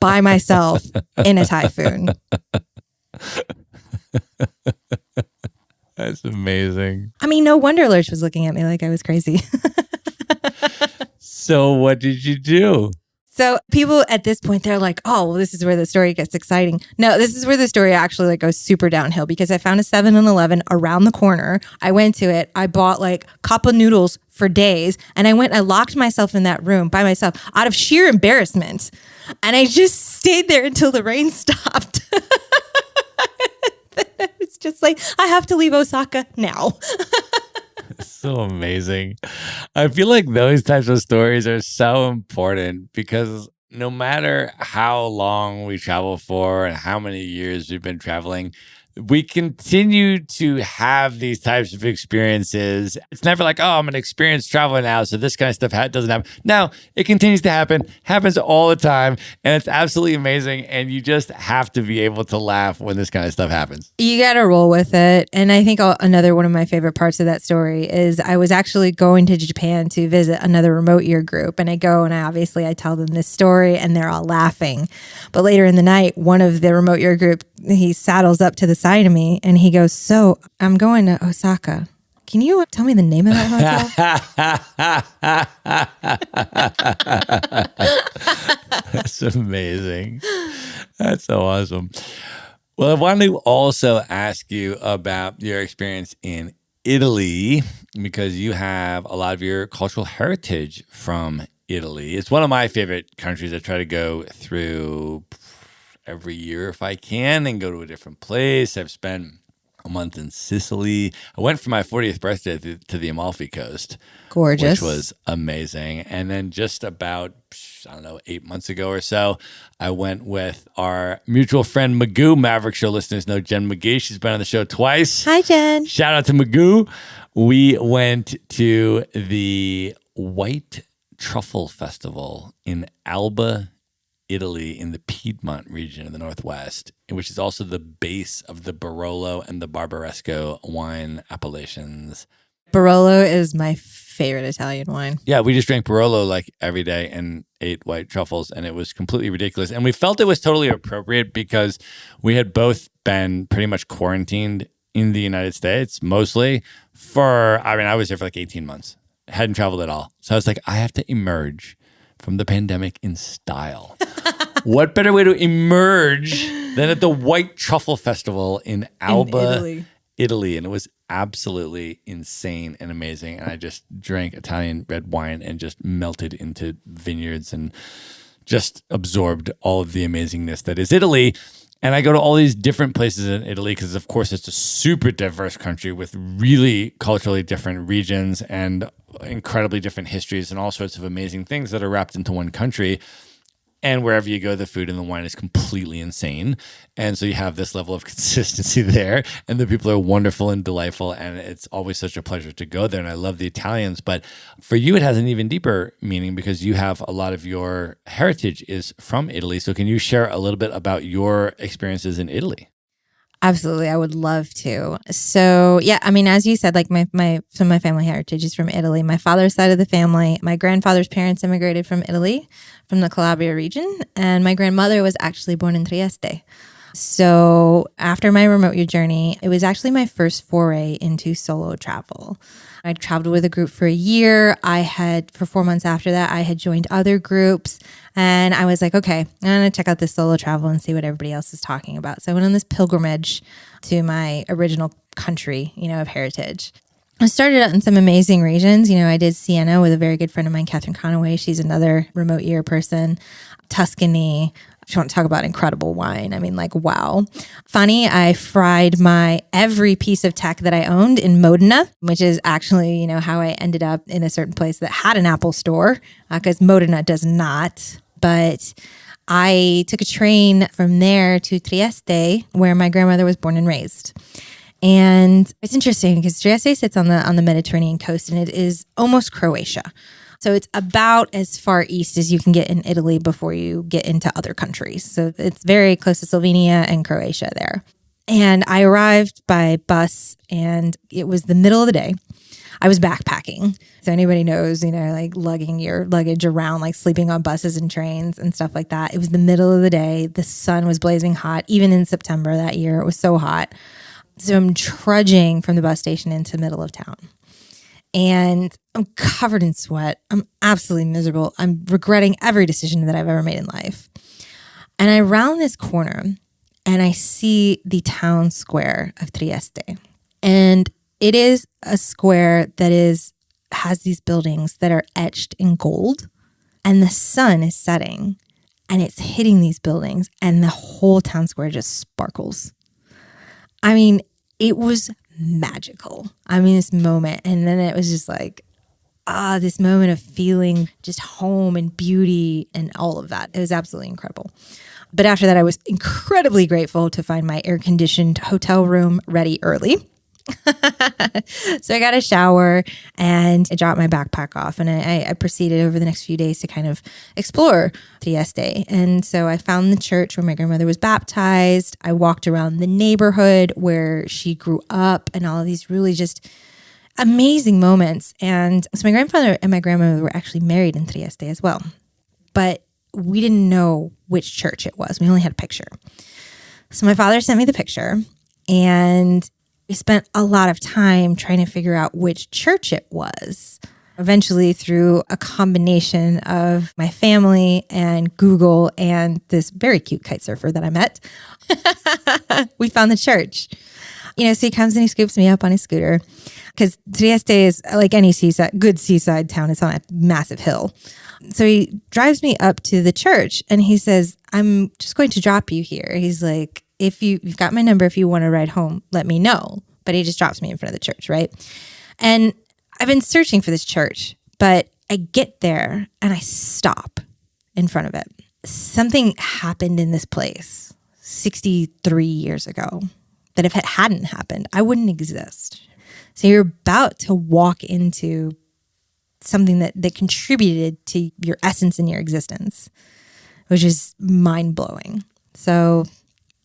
by myself in a typhoon. That's amazing. I mean, no wonder Lurch was looking at me like I was crazy. So what did you do? So people at this point, they're like, oh, well, this is where the story gets exciting. No, this is where the story actually like goes super downhill because I found a 7-Eleven around the corner. I went to it. I bought like cup of noodles for days. And I locked myself in that room by myself out of sheer embarrassment. And I just stayed there until the rain stopped. It's just like, I have to leave Osaka now. So amazing. I feel like those types of stories are so important because no matter how long we travel for and how many years we've been traveling, we continue to have these types of experiences. It's never like, oh, I'm an experienced traveler now, so this kind of stuff doesn't happen. No, it continues to happen, happens all the time, and it's absolutely amazing. And you just have to be able to laugh when this kind of stuff happens. You got to roll with it. And I think another one of my favorite parts of that story is I was actually going to Japan to visit another remote year group. And I go and I tell them this story and they're all laughing. But later in the night, one of the remote year group, he saddles up to the side of me and he goes, so I'm going to Osaka. Can you tell me the name of that hotel? That's amazing. That's so awesome. Well, I wanted to also ask you about your experience in Italy because you have a lot of your cultural heritage from Italy. It's one of my favorite countries. I try to go through every year if I can and go to a different place. I've spent a month in Sicily. I went for my 40th birthday to the Amalfi Coast. Gorgeous. Which was amazing. And then just about, 8 months ago or so, I went with our mutual friend Magoo. Maverick Show listeners know Jen McGee. She's been on the show twice. Hi, Jen. Shout out to Magoo. We went to the White Truffle Festival in Alba, Italy, in the Piedmont region of the Northwest, which is also the base of the Barolo and the Barbaresco wine appellations. Barolo is my favorite Italian wine. Yeah, we just drank Barolo like every day and ate white truffles, and it was completely ridiculous. And we felt it was totally appropriate because we had both been pretty much quarantined in the United States, mostly I was there for like 18 months. I hadn't traveled at all. So I was like, I have to emerge from the pandemic in style. What better way to emerge than at the White Truffle Festival in Alba, Italy. And it was absolutely insane and amazing. And I just drank Italian red wine and just melted into vineyards and just absorbed all of the amazingness that is Italy. And I go to all these different places in Italy because, of course, it's a super diverse country with really culturally different regions and incredibly different histories and all sorts of amazing things that are wrapped into one country. And wherever you go, the food and the wine is completely insane. And so you have this level of consistency there. And the people are wonderful and delightful. And it's always such a pleasure to go there. And I love the Italians. But for you, it has an even deeper meaning because you have a lot of your heritage is from Italy. So can you share a little bit about your experiences in Italy? Absolutely. I would love to. So yeah, I mean, as you said, like my family heritage is from Italy. My father's side of the family, my grandfather's parents immigrated from Italy, from the Calabria region. And my grandmother was actually born in Trieste. So after my remote year journey, it was actually my first foray into solo travel. I traveled with a group for a year. For 4 months after that, I had joined other groups. And I was like, okay, I'm going to check out this solo travel and see what everybody else is talking about. So I went on this pilgrimage to my original country, of heritage. I started out in some amazing regions. I did Siena with a very good friend of mine, Catherine Conaway. She's another remote year person. Tuscany. If you want to talk about incredible wine, I mean, like, wow. Funny, I fried every piece of tech that I owned in Modena, which is actually, how I ended up in a certain place that had an Apple store, because Modena does not. But I took a train from there to Trieste, where my grandmother was born and raised. And it's interesting because Trieste sits on the Mediterranean coast, and it is almost Croatia. So it's about as far east as you can get in Italy before you get into other countries. So it's very close to Slovenia and Croatia there. And I arrived by bus, and it was the middle of the day. I was backpacking. So anybody knows, like lugging your luggage around, like sleeping on buses and trains and stuff like that. It was the middle of the day. The sun was blazing hot. Even in September that year, it was so hot. So I'm trudging from the bus station into the middle of town. And I'm covered in sweat. I'm absolutely miserable. I'm regretting every decision that I've ever made in life. And I round this corner and I see the town square of Trieste. And it is a square that has these buildings that are etched in gold. And the sun is setting and it's hitting these buildings and the whole town square just sparkles. I mean, it was magical. This moment. And then it was just like, this moment of feeling just home and beauty and all of that. It was absolutely incredible. But after that, I was incredibly grateful to find my air-conditioned hotel room ready early. So I got a shower and I dropped my backpack off, and I proceeded over the next few days to kind of explore Trieste. And so I found the church where my grandmother was baptized. I walked around the neighborhood where she grew up and all of these really just amazing moments. And so my grandfather and my grandmother were actually married in Trieste as well, but we didn't know which church it was. We only had a picture. So my father sent me the picture, and we spent a lot of time trying to figure out which church it was. Eventually, through a combination of my family and Google and this very cute kite surfer that I met, we found the church. So he comes and he scoops me up on his scooter, because Trieste is like any good seaside town. It's on a massive hill. So he drives me up to the church and he says, I'm just going to drop you here. He's like, if you've got my number, if you want to ride home, let me know. But he just drops me in front of the church, right? And I've been searching for this church, but I get there and I stop in front of it. Something happened in this place 63 years ago that if it hadn't happened, I wouldn't exist. So you're about to walk into something that contributed to your essence and your existence, which is mind-blowing. So,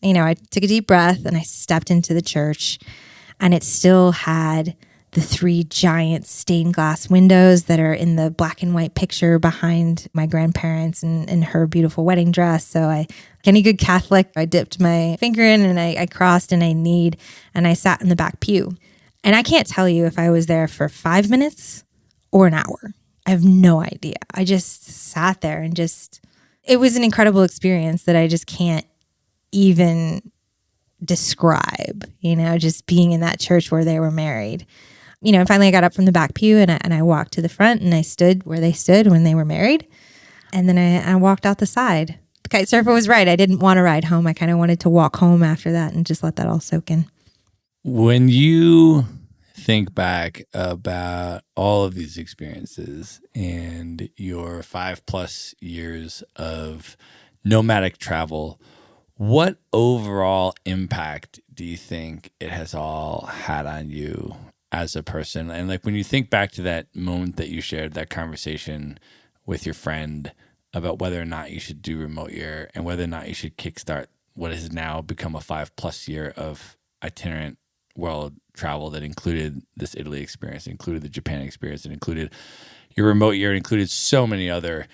I took a deep breath and I stepped into the church, and it still had the 3 giant stained glass windows that are in the black and white picture behind my grandparents and in her beautiful wedding dress. So like any good Catholic, I dipped my finger in and I crossed and I kneed and I sat in the back pew. And I can't tell you if I was there for 5 minutes or an hour. I have no idea. I just sat there and it was an incredible experience that I just can't even describe, just being in that church where they were married. Finally I got up from the back pew and I walked to the front and I stood where they stood when they were married. And then I walked out the side. The kite surfer was right. I didn't want to ride home. I kind of wanted to walk home after that and just let that all soak in. When you think back about all of these experiences and your 5+ years of nomadic travel, what overall impact do you think it has all had on you as a person? And like when you think back to that moment that you shared, that conversation with your friend about whether or not you should do remote year and whether or not you should kickstart what has now become a 5+ year of itinerant world travel that included this Italy experience, included the Japan experience, and included your remote year, and included so many other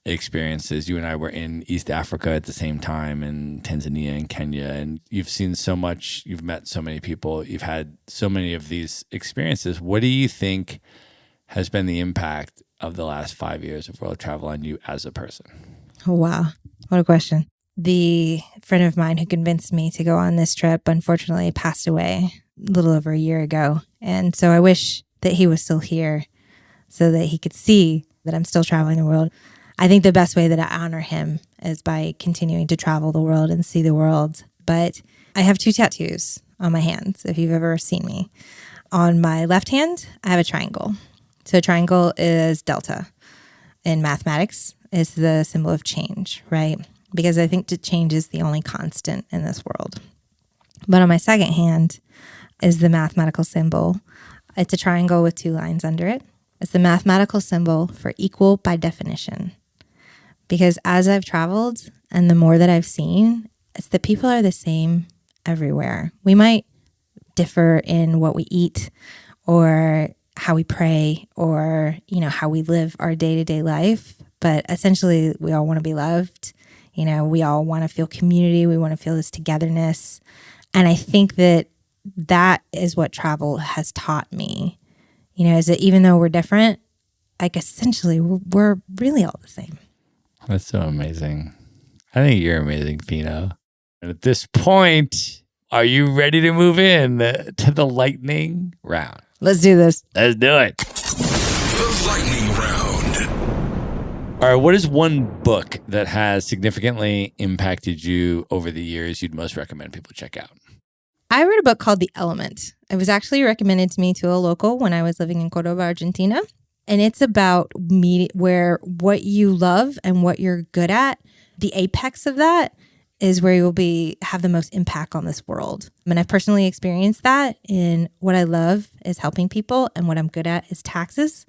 experiences. You and I were in East Africa at the same time, in Tanzania and Kenya, and you've seen so much, you've met so many people, you've had so many of these experiences. What do you think has been the impact of the last 5 years of world travel on you as a person? Oh, wow. What a question. The friend of mine who convinced me to go on this trip, unfortunately, passed away a little over a year ago. And so I wish that he was still here so that he could see that I'm still traveling the world. I think the best way that I honor him is by continuing to travel the world and see the world. But I have 2 tattoos on my hands, if you've ever seen me. On my left hand, I have a triangle. So a triangle is delta. In mathematics, it's the symbol of change, right? Because I think that change is the only constant in this world. But on my second hand is the mathematical symbol. It's a triangle with 2 lines under it. It's the mathematical symbol for equal by definition. Because as I've traveled and the more that I've seen, it's that people are the same everywhere. We might differ in what we eat or how we pray or, how we live our day-to-day life. But essentially, we all want to be loved. We all want to feel community. We want to feel this togetherness. And I think that is what travel has taught me, is that even though we're different, like essentially we're really all the same. That's so amazing. I think you're amazing, Pino. And at this point, are you ready to move in to the lightning round? Let's do this. Let's do it. The lightning round. All right, what is one book that has significantly impacted you over the years you'd most recommend people check out? I read a book called The Element. It was actually recommended to me to a local when I was living in Córdoba, Argentina. And it's about where what you love and what you're good at, the apex of that is where you'll have the most impact on this world. I mean, I've personally experienced that in what I love is helping people and what I'm good at is taxes.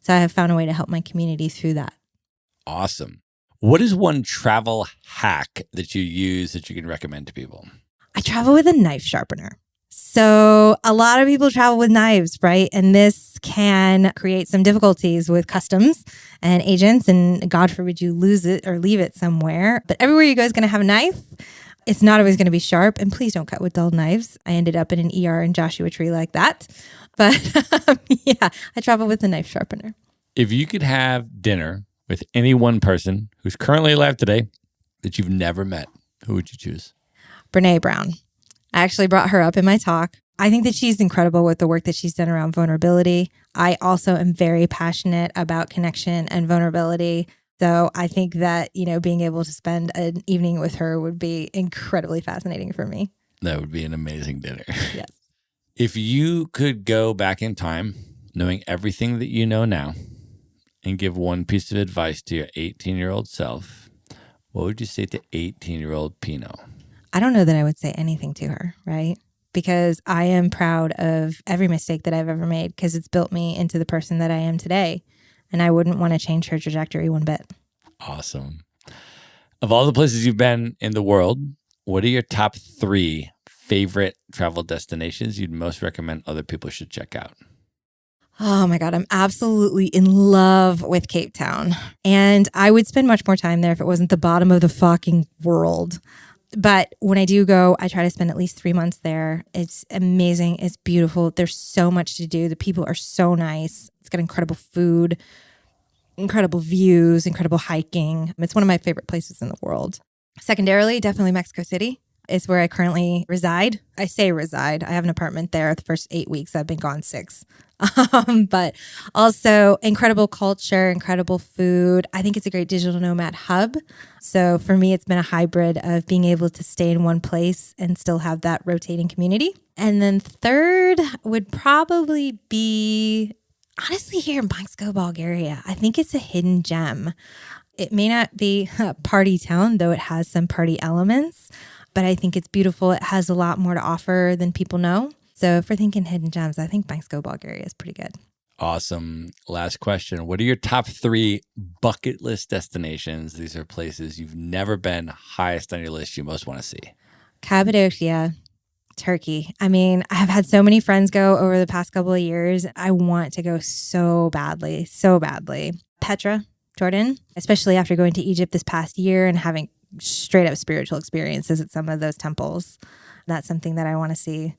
So I have found a way to help my community through that. Awesome. What is one travel hack that you use that you can recommend to people? I travel with a knife sharpener. So a lot of people travel with knives, right? And this can create some difficulties with customs and agents, and God forbid you lose it or leave it somewhere. But everywhere you go is going to have a knife. It's not always going to be sharp, and please don't cut with dull knives. I ended up in an ER in Joshua Tree like that. But yeah, I travel with a knife sharpener. If you could have dinner with any one person who's currently alive today that you've never met, who would you choose? Brene Brown. I actually brought her up in my talk. I think that she's incredible with the work that she's done around vulnerability. I also am very passionate about connection and vulnerability. So I think that, being able to spend an evening with her would be incredibly fascinating for me. That would be an amazing dinner. Yes. If you could go back in time, knowing everything that you know now, and give one piece of advice to your 18-year-old self, what would you say to 18-year-old Pino? I don't know that I would say anything to her, right? Because I am proud of every mistake that I've ever made because it's built me into the person that I am today. And I wouldn't want to change her trajectory one bit. Awesome. Of all the places you've been in the world, what are your top 3 favorite travel destinations you'd most recommend other people should check out? Oh my God, I'm absolutely in love with Cape Town. And I would spend much more time there if it wasn't the bottom of the fucking world. But when I do go, I try to spend at least 3 months there. It's amazing. It's beautiful. There's so much to do. The people are so nice. It's got incredible food, incredible views, incredible hiking. It's one of my favorite places in the world. Secondarily, definitely Mexico City. It's where I currently reside. I say reside. I have an apartment there. The first 8 weeks, I've been gone 6. But also incredible culture, incredible food. I think it's a great digital nomad hub. So for me, it's been a hybrid of being able to stay in one place and still have that rotating community. And then third would probably be, honestly, here in Bansko, Bulgaria. I think it's a hidden gem. It may not be a party town, though it has some party elements, but I think it's beautiful. It has a lot more to offer than people know. So if we're thinking hidden gems, I think Bansko, Bulgaria is pretty good. Awesome. Last question. What are your top 3 bucket list destinations? These are places you've never been, highest on your list you most want to see. Cappadocia, Turkey. I mean, I have had so many friends go over the past couple of years. I want to go so badly, so badly. Petra, Jordan, especially after going to Egypt this past year and having straight up spiritual experiences at some of those temples. That's something that I want to see.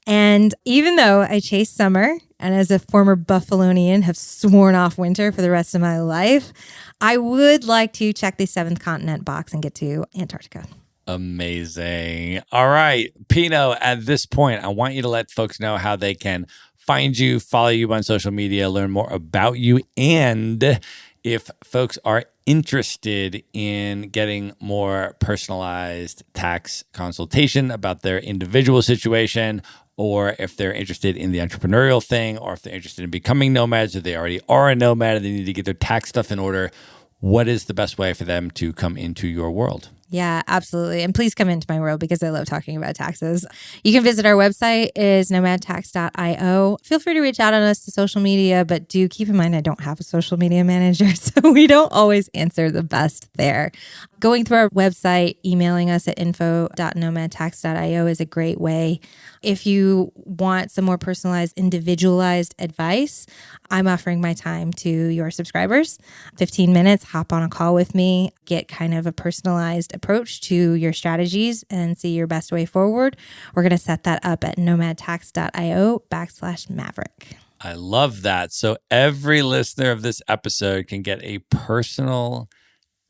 And even though I chase summer and as a former Buffalonian have sworn off winter for the rest of my life, I would like to check the 7th continent box and get to Antarctica. Amazing. All right, Pino, at this point, I want you to let folks know how they can find you, follow you on social media, learn more about you, and if folks are interested in getting more personalized tax consultation about their individual situation, or if they're interested in the entrepreneurial thing, or if they're interested in becoming nomads, or they already are a nomad and they need to get their tax stuff in order, what is the best way for them to come into your world? Yeah, absolutely. And please come into my world because I love talking about taxes. You can visit our website is nomadtax.io. Feel free to reach out on us to social media, but do keep in mind I don't have a social media manager, so we don't always answer the best there. Going through our website, emailing us at info.nomadtax.io is a great way. If you want some more personalized, individualized advice, I'm offering my time to your subscribers. 15 minutes, hop on a call with me, get kind of a personalized approach to your strategies and see your best way forward. We're going to set that up at nomadtax.io/Maverick. I love that. So every listener of this episode can get a personal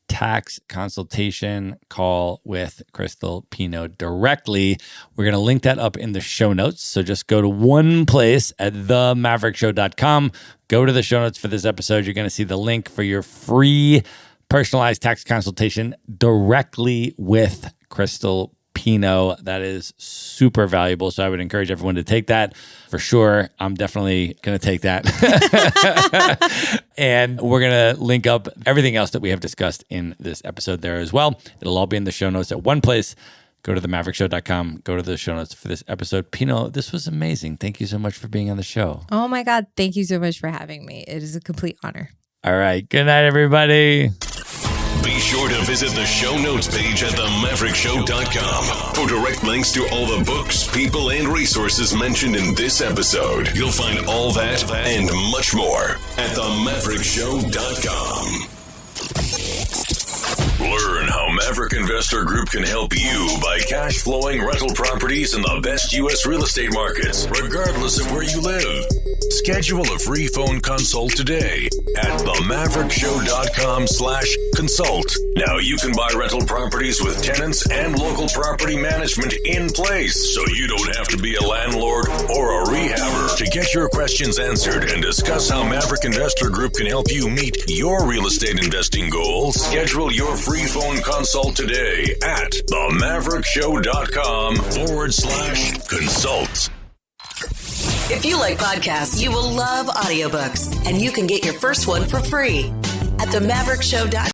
tax consultation call with Krystal Pino directly. We're going to link that up in the show notes. So just go to one place at themaverickshow.com. Go to the show notes for this episode. You're going to see the link for your free personalized tax consultation directly with Krystal Pino. That is super valuable. So I would encourage everyone to take that for sure. I'm definitely going to take that. And we're going to link up everything else that we have discussed in this episode there as well. It'll all be in the show notes at one place. Go to themaverickshow.com. Go to the show notes for this episode. Pino, this was amazing. Thank you so much for being on the show. Oh my God. Thank you so much for having me. It is a complete honor. All right. Good night, everybody. Be sure to visit the show notes page at themaverickshow.com for direct links to all the books, people, and resources mentioned in this episode. You'll find all that and much more at themaverickshow.com. Learn how Maverick Investor Group can help you buy cash flowing rental properties in the best U.S. real estate markets, regardless of where you live. Schedule a free phone consult today at themaverickshow.com/consult. Now you can buy rental properties with tenants and local property management in place, so you don't have to be a landlord or a rehabber. To get your questions answered and discuss how Maverick Investor Group can help you meet your real estate investing goals, schedule your free phone consult today at themaverickshow.com/consult. If you like podcasts, you will love audiobooks, and you can get your first one for free at themaverickshow.com.